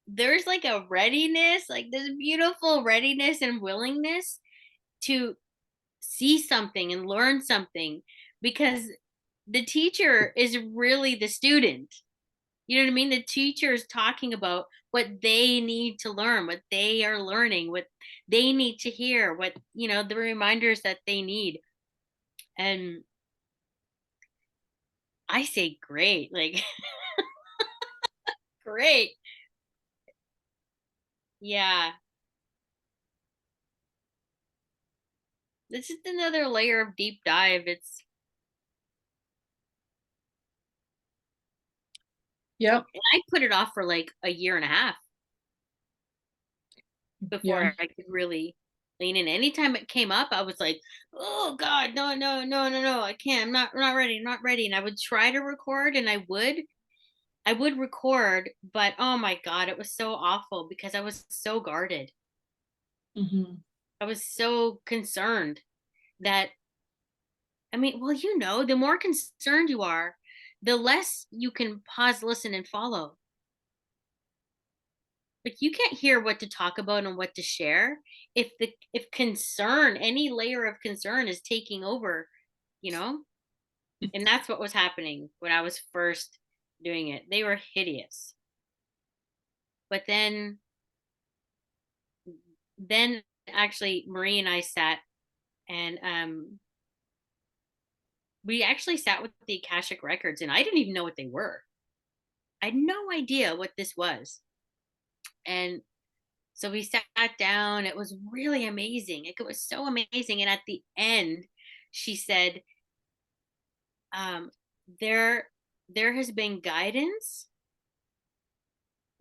there's like a readiness, like this beautiful readiness and willingness to see something and learn something, because the teacher is really the student. You know what I mean? The teacher is talking about what they need to learn, what they are learning, what they need to hear, what, the reminders that they need. And I say, great, like, great. Yeah. This is another layer of deep dive. It's, Yep. and I put it off for like a year and a half Yeah. before I could really lean in. Anytime it came up, I was like, "Oh God, no, no, no, no, no! I can't. I'm not ready. I'm not ready." And I would try to record, and I would record, but oh my God, it was so awful because I was so guarded. Hmm. I was so concerned that, I mean, well, the more concerned you are, the less you can pause, listen, and follow. Like you can't hear what to talk about and what to share if concern, any layer of concern is taking over, you know? And that's what was happening when I was first doing it. They were hideous. But then actually Marie and I sat, and we actually sat with the Akashic records, and I didn't even know what they were. I had no idea what this was. And so we sat down. It was really amazing. Like, it was so amazing. And at the end, she said, um, there there has been guidance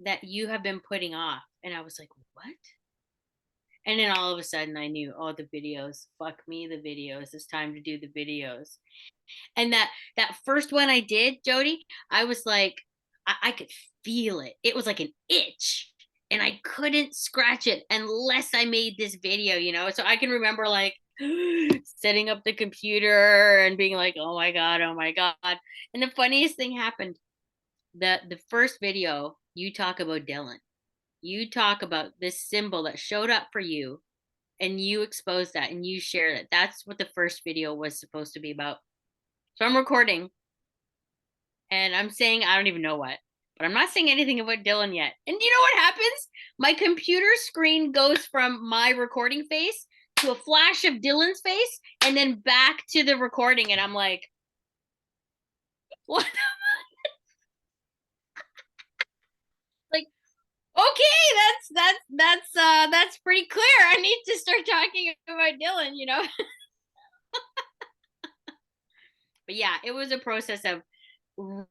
that you have been putting off. And I was like, what? And then all of a sudden I knew, oh, the videos, fuck me, the videos. It's time to do the videos. And that first one I did, Jody, I was like, I could feel it. It was like an itch, and I couldn't scratch it unless I made this video. So I can remember like setting up the computer and being like, oh my God, oh my God. And the funniest thing happened. The first video, you talk about Dylan. You talk about this symbol that showed up for you, and you exposed that and you shared it. That's what the first video was supposed to be about. So I'm recording, and I'm saying I don't even know what, but I'm not saying anything about Dylan yet. And you know what happens? My computer screen goes from my recording face to a flash of Dylan's face and then back to the recording. And I'm like, what? Like, okay, that's pretty clear. I need to start talking about Dylan. But yeah, it was a process of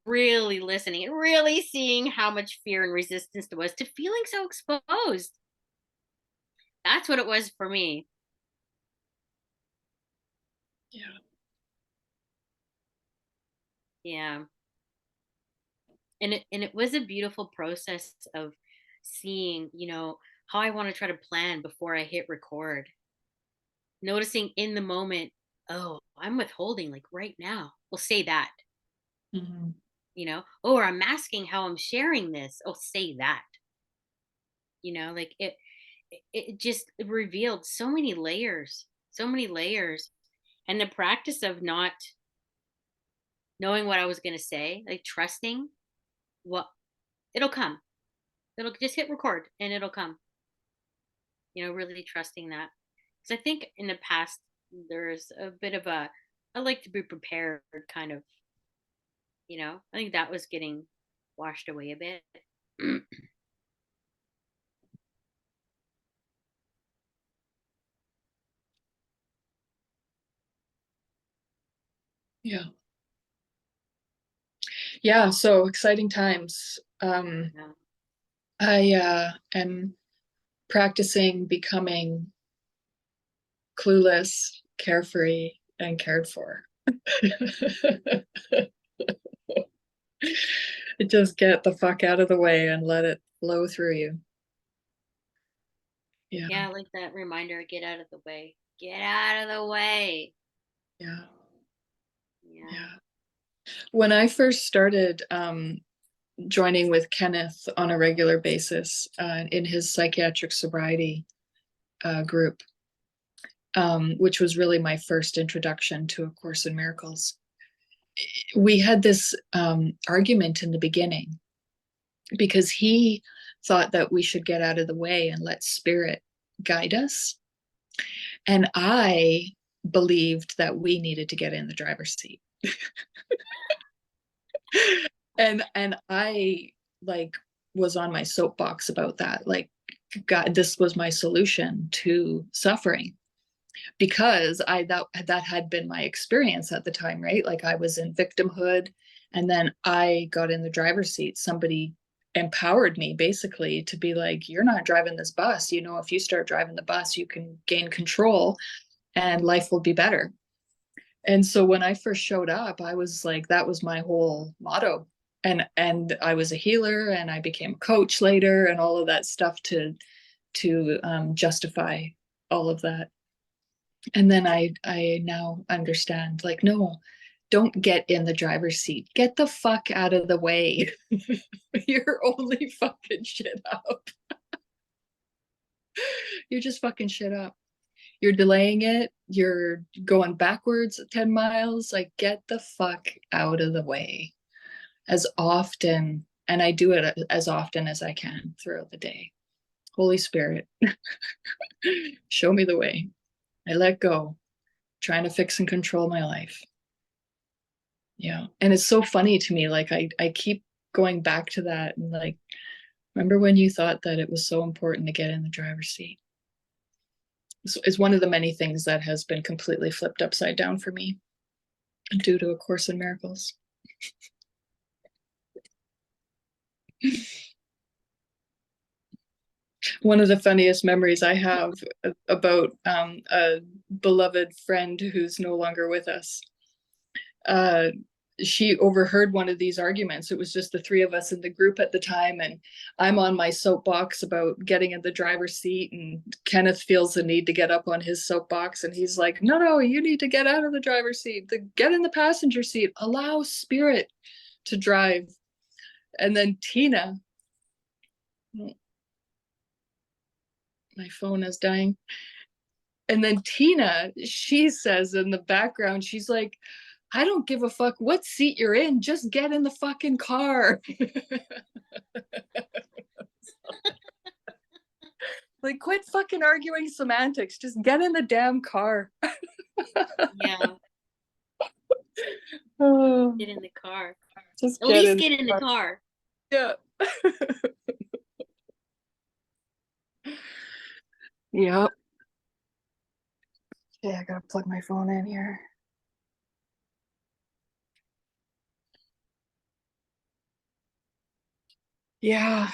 really listening and really seeing how much fear and resistance there was to feeling so exposed. That's what it was for me. Yeah. Yeah. And it was a beautiful process of seeing, how I want to try to plan before I hit record. Noticing in the moment, oh, I'm withholding like right now. We'll say that, Hmm. or I'm masking how I'm sharing this. Oh, say that. Like it just revealed so many layers. And the practice of not knowing what I was going to say, like trusting what it'll come. It'll just hit record and it'll come. Really trusting that. Because I think in the past there's a bit of I like to be prepared kind of, I think that was getting washed away a bit. Yeah. Yeah. So exciting times. Yeah. I am practicing becoming clueless, carefree, and cared for. Just get the fuck out of the way and let it flow through you. Yeah, Yeah, like that reminder, get out of the way. Get out of the way. yeah, Yeah. yeah. When I first started joining with Kenneth on a regular basis in his psychiatric sobriety group, which was really my first introduction to A Course in Miracles, we had this argument in the beginning because he thought that we should get out of the way and let spirit guide us. And I believed that we needed to get in the driver's seat. And I like was on my soapbox about that. Like, God, this was my solution to suffering because that had been my experience at the time, right? Like I was in victimhood and then I got in the driver's seat. Somebody empowered me basically to be like, you're not driving this bus. You know, if you start driving the bus, you can gain control and life will be better. And so when I first showed up, I was like, that was my whole motto. And I was a healer and I became a coach later and all of that stuff to justify all of that. And then I now understand, like, no, don't get in the driver's seat. Get the fuck out of the way. You're only fucking shit up. You're just fucking shit up. You're delaying it. You're going backwards 10 miles. Like, get the fuck out of the way as often. And I do it as often as I can throughout the day. Holy Spirit, show me the way. I let go, trying to fix and control my life. Yeah. And it's so funny to me. Like I keep going back to that and like, remember when you thought that it was so important to get in the driver's seat? It's one of the many things that has been completely flipped upside down for me due to A Course in Miracles. One of the funniest memories I have about a beloved friend who's no longer with us. Uh, she overheard one of these arguments. It was just the three of us in the group at the time, and I'm on my soapbox about getting in the driver's seat, and Kenneth feels the need to get up on his soapbox, and he's like, no, you need to get out of the driver's seat, get in the passenger seat, allow spirit to drive. And then Tina, my phone is dying. And then Tina, she says in the background, she's like, I don't give a fuck what seat you're in, just get in the fucking car. Like, quit fucking arguing semantics, just get in the damn car. Yeah. Oh, Get in the car. just At get least in get in the the car. car. Yeah. Yep. Okay, I gotta plug my phone in here. Yeah.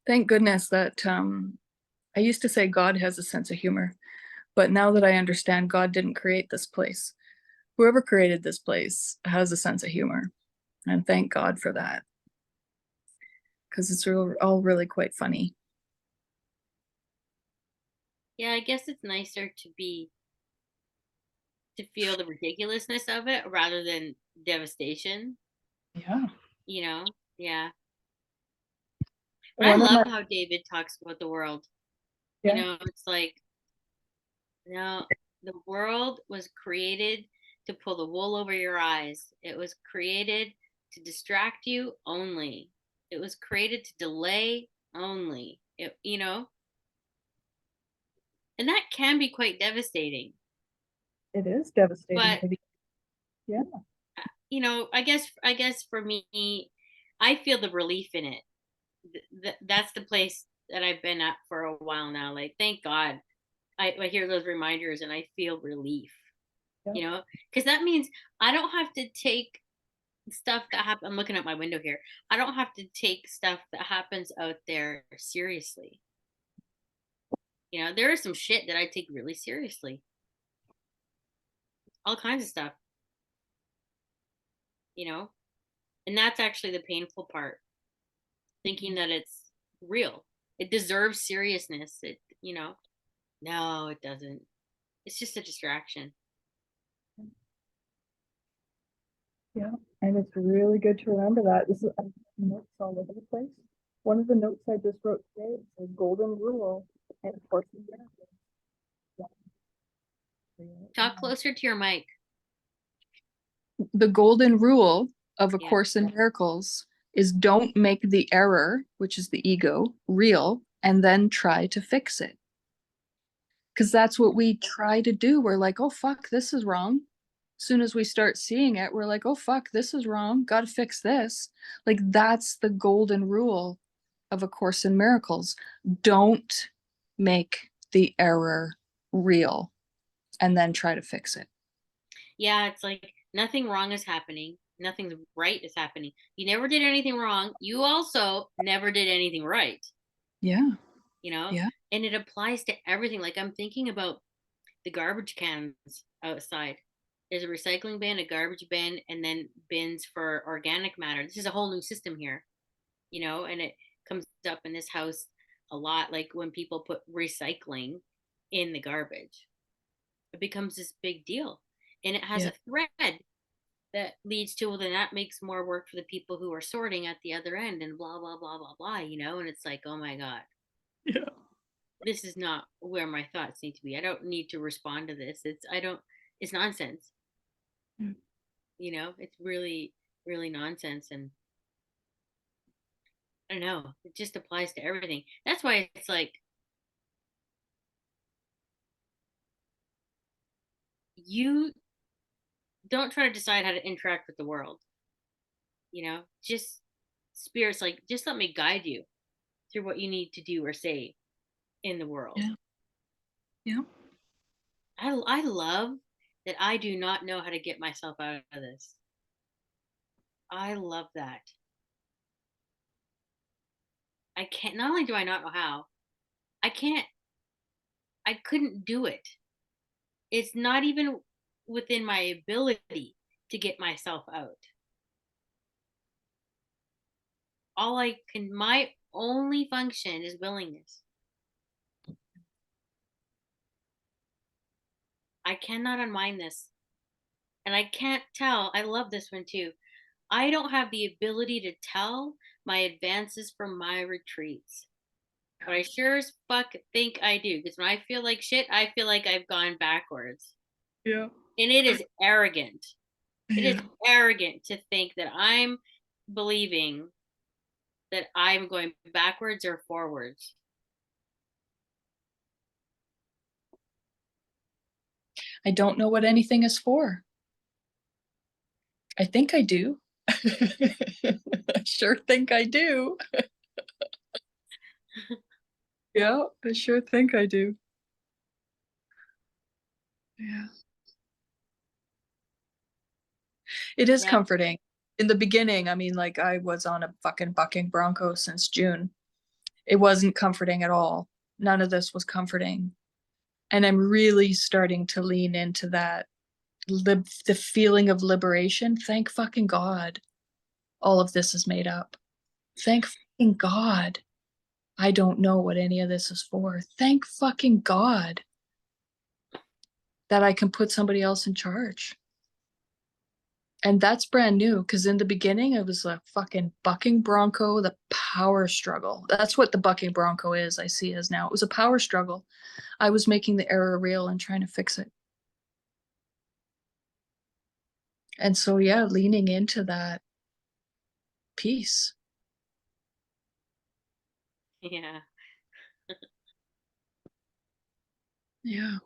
Thank goodness that I used to say God has a sense of humor, but now that I understand God didn't create this place, whoever created this place has a sense of humor. And thank God for that. Because it's all really quite funny. Yeah, I guess it's nicer to feel the ridiculousness of it rather than devastation, Yeah. you know? Yeah. But I One of my love how David talks about the world. You yeah, know, it's like, no, the world was created to pull the wool over your eyes. It was created to distract you only. It was created to delay only. And that can be quite devastating. it is devastating But to be. Yeah. I guess for me, I feel the relief in it. That's the place that I've been at for a while now. Like, thank God, I hear those reminders and I feel relief. Yeah. You know, because that means I don't have to take stuff that happens. I'm looking at my window here. I don't have to take stuff that happens out there seriously. You know, there is some shit that I take really seriously. All kinds of stuff, you know? And that's actually the painful part, thinking that it's real. It deserves seriousness. No, it doesn't. It's just a distraction. Yeah, and it's really good to remember that. This is notes all over the place. One of the notes I just wrote today is a golden rule, and of course, Talk closer to your mic. the golden rule of A Yeah. Course in Miracles is don't make the error, which is the ego, real, and then try to fix it. Because that's what we try to do. We're like, oh, fuck, this is wrong. As soon as we start seeing it, we're like, oh, fuck, this is wrong. Got to fix this. Like, that's the golden rule of A Course in Miracles. Don't make the error real and then try to fix it. Yeah, it's like nothing wrong is happening. Nothing right is happening. You never did anything wrong. You also never did anything right, Yeah. you know? Yeah. And it applies to everything. Like I'm thinking about the garbage cans outside. There's a recycling bin, a garbage bin, and then bins for organic matter. This is a whole new system here, you know, and it comes up in this house a lot. Like when people put recycling in the garbage, it becomes this big deal. And it has Yeah. a thread that leads to, well, then that makes more work for the people who are sorting at the other end and blah, blah, blah, blah, blah, you know? And it's like, oh my God, Yeah. this is not where my thoughts need to be. I don't need to respond to this. It's nonsense. Mm. You know, it's really, really nonsense. And I don't know, it just applies to everything. That's why it's like, you don't try to decide how to interact with the world, you know, just spirits like, just let me guide you through what you need to do or say in the world. Yeah. Yeah. I love that I do not know how to get myself out of this. I love that. I can't, not only do I not know how, I can't, I couldn't do it. It's not even within my ability to get myself out. My only function is willingness. I cannot unwind this. And I can't tell. I love this one too. I don't have the ability to tell my advances from my retreats. But I sure as fuck think I do. Because when I feel like shit, I feel like I've gone backwards. Yeah. And it is arrogant. It is Yeah. arrogant to think that I'm believing that I'm going backwards or forwards. I don't know what anything is for. I think I do. I sure think I do. Yeah, I sure think I do. Yeah. It is Yeah. comforting. In the beginning, I mean, like I was on a fucking bucking bronco since June. It wasn't comforting at all. None of this was comforting. And I'm really starting to lean into that the feeling of liberation. Thank fucking God. All of this is made up. Thank fucking God. I don't know what any of this is for. Thank fucking God that I can put somebody else in charge. And that's brand new because in the beginning it was a fucking bucking bronco, the power struggle. That's what the bucking bronco is, I see as now. It was a power struggle. I was making the error real and trying to fix it. And so, yeah, leaning into that peace. Yeah. Yeah.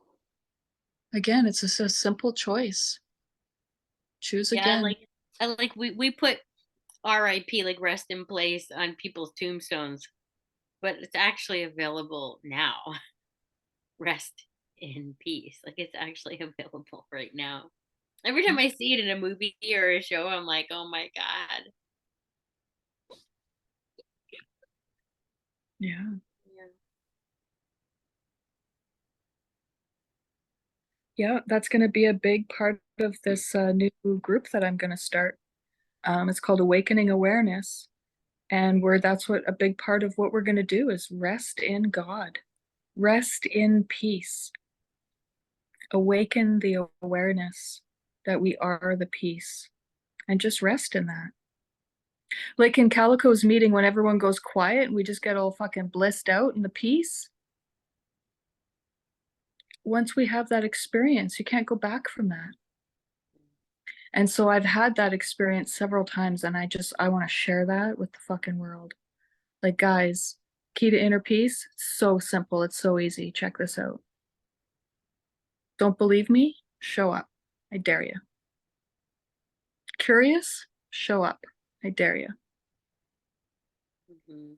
Again, it's just a simple choice. Choose Yeah. again. We put RIP, like rest in place, on people's tombstones, but it's actually available now. Rest in peace. Like it's actually available right now. Every time I see it in a movie or a show, I'm like, oh my God. Yeah. Yeah. Yeah, that's going to be a big part of this new group that I'm going to start. It's called Awakening Awareness, and where that's what a big part of what we're going to do is rest in God, rest in peace, awaken the awareness that we are the peace, and just rest in that. Like in Calico's meeting, when everyone goes quiet and we just get all fucking blissed out in the peace. Once we have that experience, you can't go back from that. And so I've had that experience several times, and I want to share that with the fucking world. Like, guys, key to inner peace, it's so simple, it's so easy. Check this out. Don't believe me? Show up. I dare you. Curious? Show up. I dare you. Mhm.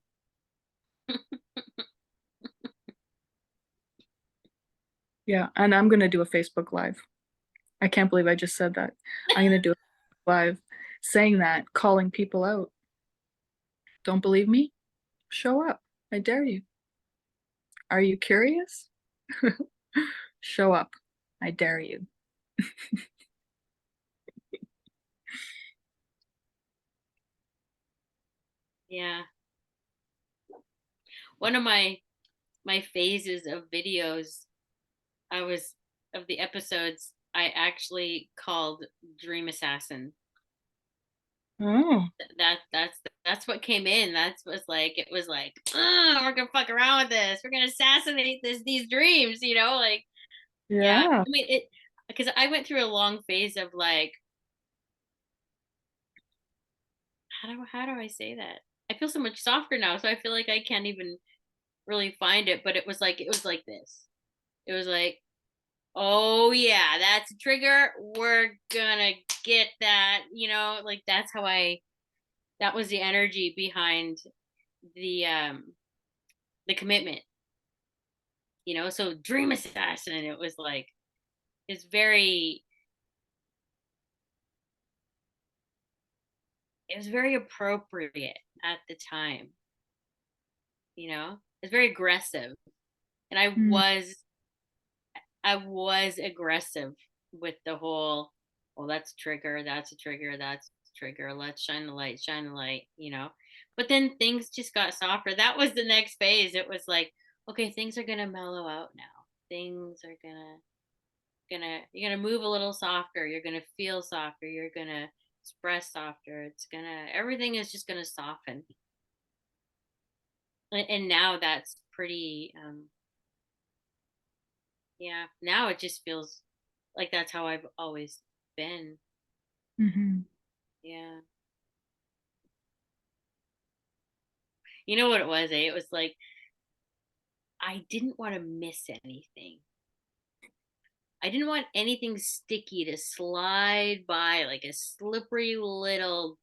Yeah, and I'm gonna do a Facebook Live. I can't believe I just said that. I'm gonna do a live saying that, calling people out. Don't believe me? Show up. I dare you. Are you curious? Show up. I dare you. Yeah. One of my phases of videos, I was of the episodes I actually called Dream Assassin. Oh, That's what came in. That's was like it was like, we're gonna fuck around with this. We're gonna assassinate these dreams, like yeah. yeah. I mean it because I went through a long phase of like how do I say that? I feel so much softer now, so I feel like I can't even really find it, but it was like this. It was like, oh yeah, that's a trigger. We're gonna get that, like that's how I that was the energy behind the um the commitment, so dream assassin, it was like it's very it was very appropriate at the time, it's very aggressive, and Mm, I was aggressive with the whole, well, that's a trigger, that's a trigger, that's a trigger. Let's shine the light, But then things just got softer. That was the next phase. It was like, okay, things are gonna mellow out now. Things are gonna you're gonna move a little softer. You're gonna feel softer. You're gonna express softer. Everything is just gonna soften. And now that's pretty. Yeah. Now it just feels like that's how I've always been. mhm, Yeah. You know what it was, eh? It was like I didn't want to miss anything. I didn't want anything sticky to slide by like a slippery little,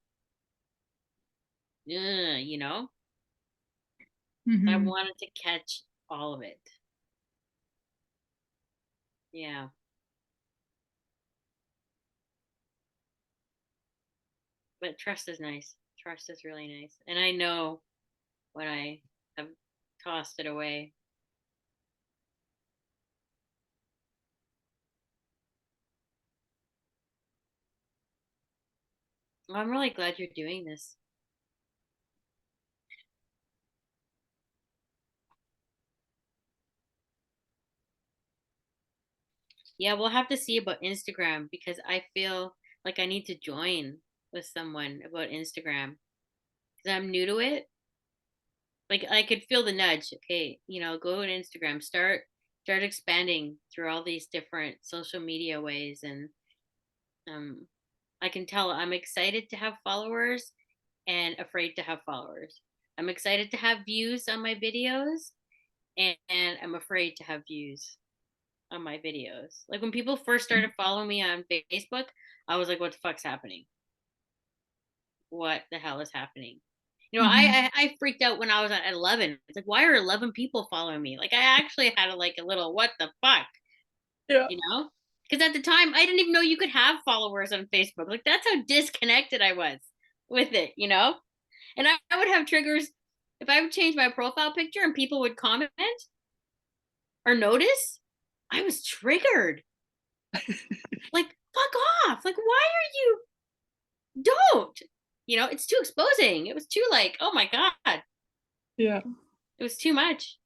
uh, you know? I mhm, wanted to catch all of it. Yeah. But trust is nice. Trust is really nice. And I know when I have tossed it away. Well, I'm really glad you're doing this. Yeah, we'll have to see about Instagram because I feel like I need to join with someone about Instagram because I'm new to it. Like I could feel the nudge. Okay, go on Instagram, start expanding through all these different social media ways, and um, I can tell I'm excited to have followers and afraid to have followers. I'm excited to have views on my videos, and I'm afraid to have views on my videos. Like when people first started following me on Facebook, I was like, "What the fuck's happening? What the hell is happening?" mhm. I freaked out when I was at 11. It's like, why are 11 people following me? Like, I actually had like a little, what the fuck, Yeah. you know? Because at the time, I didn't even know you could have followers on Facebook. Like, that's how disconnected I was with it. And I would have triggers if I would change my profile picture and people would comment or notice. I was triggered. Like, fuck off. Like, why are you, don't, it's too exposing. It was too like, oh my God, Yeah. it was too much.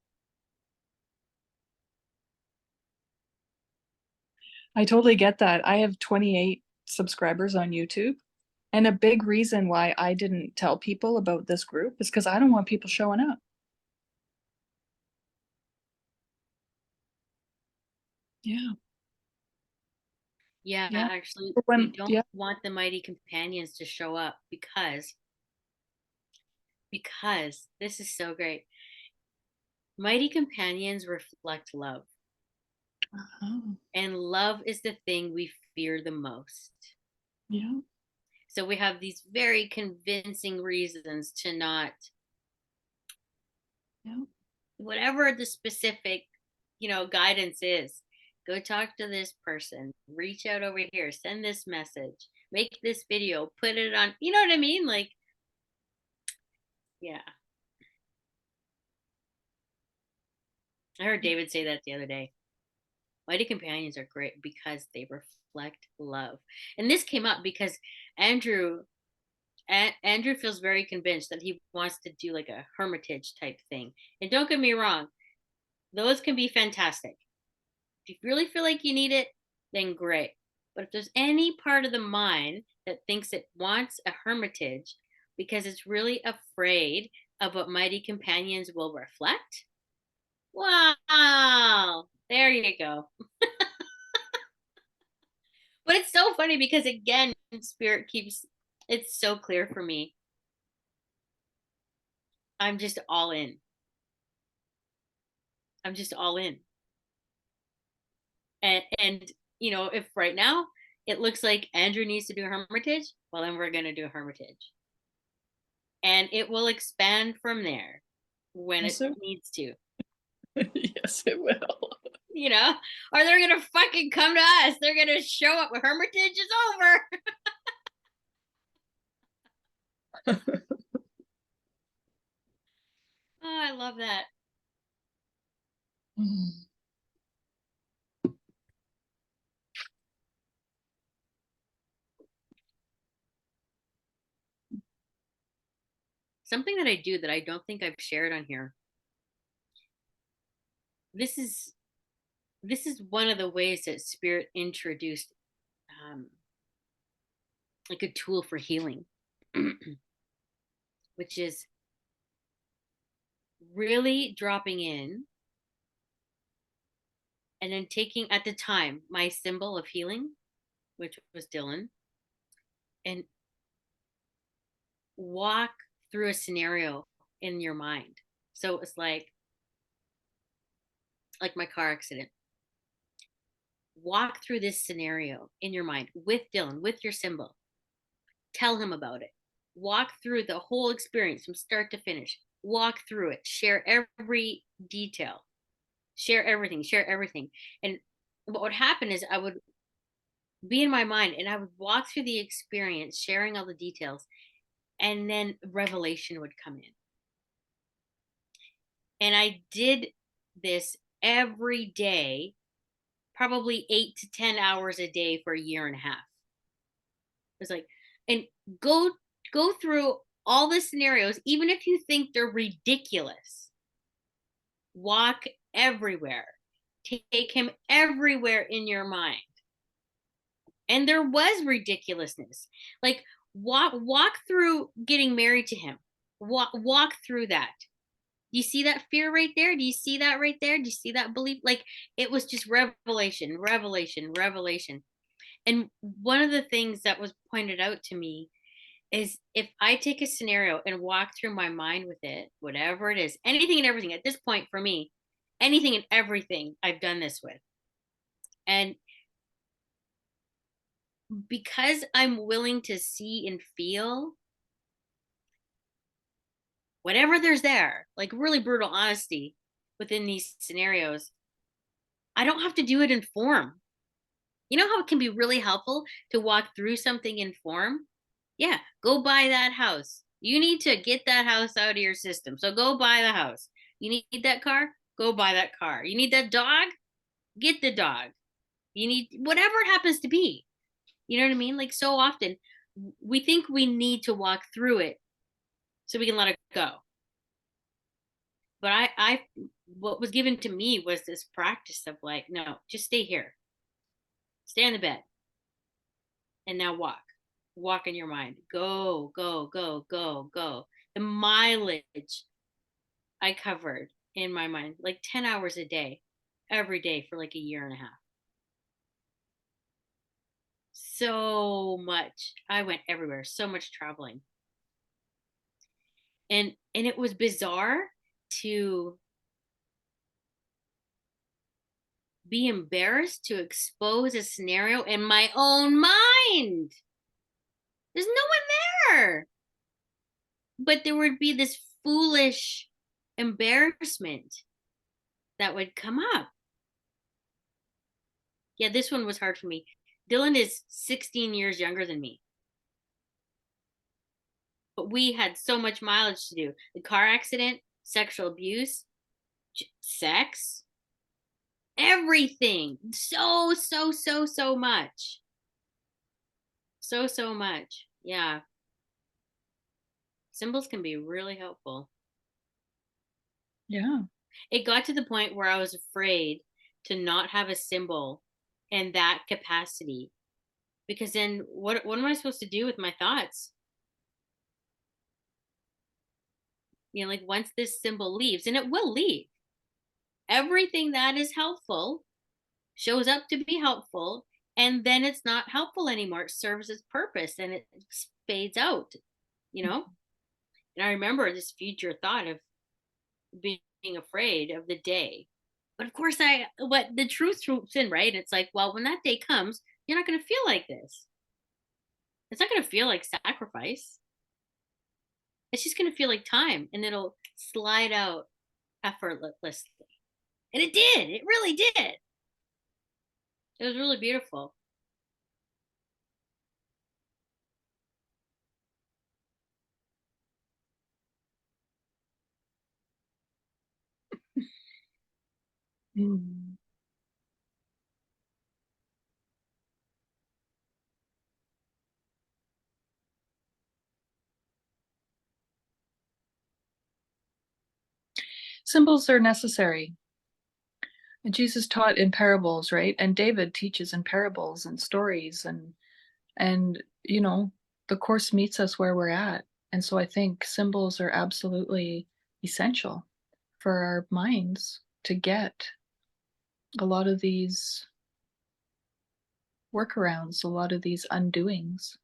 I totally get that. I have 28 subscribers on YouTube. And a big reason why I didn't tell people about this group is because I don't want people showing up. Yeah. Yeah, Yeah. actually, But we when, don't yeah. want the mighty companions to show up because this is so great. Mighty companions reflect love, Oh, and love is the thing we fear the most. yeah. So we have these very convincing reasons to not, Yeah. whatever the specific, guidance is, go talk to this person, reach out over here, send this message, make this video, put it on, you know what I mean? Like, yeah. I heard David say that the other day. Mighty companions are great because they reflect love. And this came up because Andrew Andrew feels very convinced that he wants to do like a hermitage type thing. And don't get me wrong, those can be fantastic. If you really feel like you need it, then great. But if there's any part of the mind that thinks it wants a hermitage because it's really afraid of what mighty companions will reflect, wow, there you go. But it's so funny because again, spirit keeps, it's so clear for me. I'm just all in. I'm just all in. And if right now it looks like Andrew needs to do a hermitage, well then we're gonna do a hermitage. And it will expand from there when it Yes, it, needs to, yes, it will. you know? Or they're gonna fucking come to us. They're gonna show up. Hermitage is over. Oh, I love that. Mm. Something that I do that I don't think I've shared on here. This is this is one of the ways that spirit introduced um, like a tool for healing, which is really dropping in and then taking at the time my symbol of healing, which was Dylan, and walk through a scenario in your mind. So it's like my car accident. Walk through this scenario in your mind with Dylan, with your symbol. Tell him about it. Walk through the whole experience from start to finish. Walk through it. Share every detail. Share everything. Share everything. And what would happen is I would be in my mind and I would walk through the experience, sharing all the details, and then revelation would come in. And I did this every day, probably 8 to 10 hours a day for a year and a half. It was like, and go go through all the scenarios, even if you think they're ridiculous. Walk everywhere. Take him everywhere in your mind. And there was ridiculousness. Like walk through getting married to him. Walk through that. Do you see that fear right there? Do you see that right there? Do you see that belief? Like it was just revelation, revelation, revelation. And one of the things that was pointed out to me is if I take a scenario and walk through my mind with it, whatever it is, anything and everything at this point for me, anything and everything I've done this with. And because I'm willing to see and feel whatever there's there, like really brutal honesty within these scenarios, I don't have to do it in form. You know how it can be really helpful to walk through something in form? Yeah, go buy that house. You need to get that house out of your system. So go buy the house. You need that car? Go buy that car. You need that dog? Get the dog. You need whatever it happens to be. You know what I mean? Like so often we think we need to walk through it so we can let it go. But what was given to me was this practice of like, no, just stay here, stay in the bed, and now walk in your mind, go, go, go, go, go. The mileage I covered in my mind, like 10 hours a day, every day for like a year and a half. So much. I went everywhere, so much traveling. And it was bizarre to be embarrassed to expose a scenario in my own mind. There's no one there. But there would be this foolish embarrassment that would come up. Yeah, this one was hard for me. Dylan is 16 years younger than me. But we had so much mileage to do. The car accident, sexual abuse, sex, everything. So, so, so, so much. So, so much. Yeah. Symbols can be really helpful. Yeah. It got to the point where I was afraid to not have a symbol in that capacity because then what am I supposed to do with my thoughts? You know, like once this symbol leaves, and it will leave, everything that is helpful shows up to be helpful, and then it's not helpful anymore. It serves its purpose and it fades out, you know? And I remember this future thought of being afraid of the day. But of course, what the truth swoops in, right? It's like, well, when that day comes, you're not going to feel like this. It's not going to feel like sacrifice. It's just going to feel like time and it'll slide out effortlessly. And it did. It really did. It was really beautiful. Mm. Symbols are necessary. And Jesus taught in parables, right? And David teaches in parables and stories and you know, the course meets us where we're at. And so I think symbols are absolutely essential for our minds to get a lot of these workarounds, a lot of these undoings.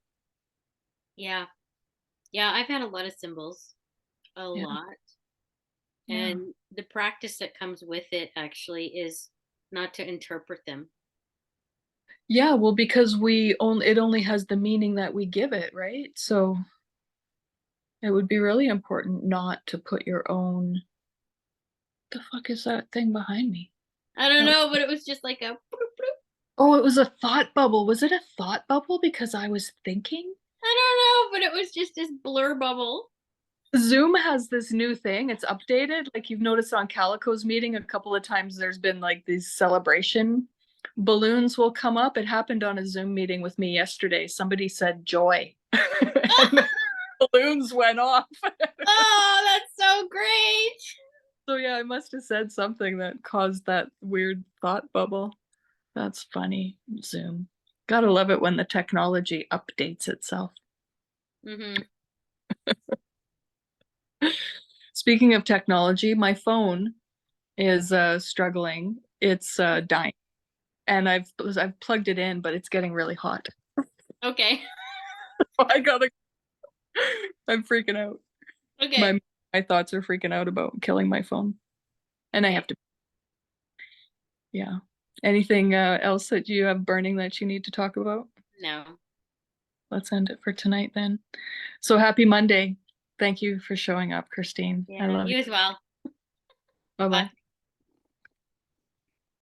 Yeah. Yeah. I've had a lot of symbols, a Yeah. lot. Yeah. And the practice that comes with it actually is not to interpret them. Yeah, well, because it only has the meaning that we give it, right? So it would be really important not to put your own. The fuck is that thing behind me? I don't That, know, but it was just like a bloop, bloop. oh, it was a thought bubble. Was it a thought bubble because I was thinking? I don't know, but it was just this blur bubble. Zoom has this new thing. It's updated. Like you've noticed on Calico's meeting a couple of times, there's been like these celebration balloons will come up. It happened on a Zoom meeting with me yesterday. Somebody said joy, and the balloons went off. Oh, that's so great. So yeah, I must have said something that caused that weird thought bubble. That's funny. Zoom. Gotta love it when the technology updates itself. Mm-hmm. Speaking of technology, my phone is struggling. It's dying, and I've plugged it in, but it's getting really hot. Okay. I gotta. I'm freaking out. Okay. My thoughts are freaking out about killing my phone, and I Okay. have to. Yeah. Anything else that you have burning that you need to talk about? No. Let's end it for tonight then. So happy Monday. Thank you for showing up, Christine. I Yeah, love you you. as well. Bye Bye. bye.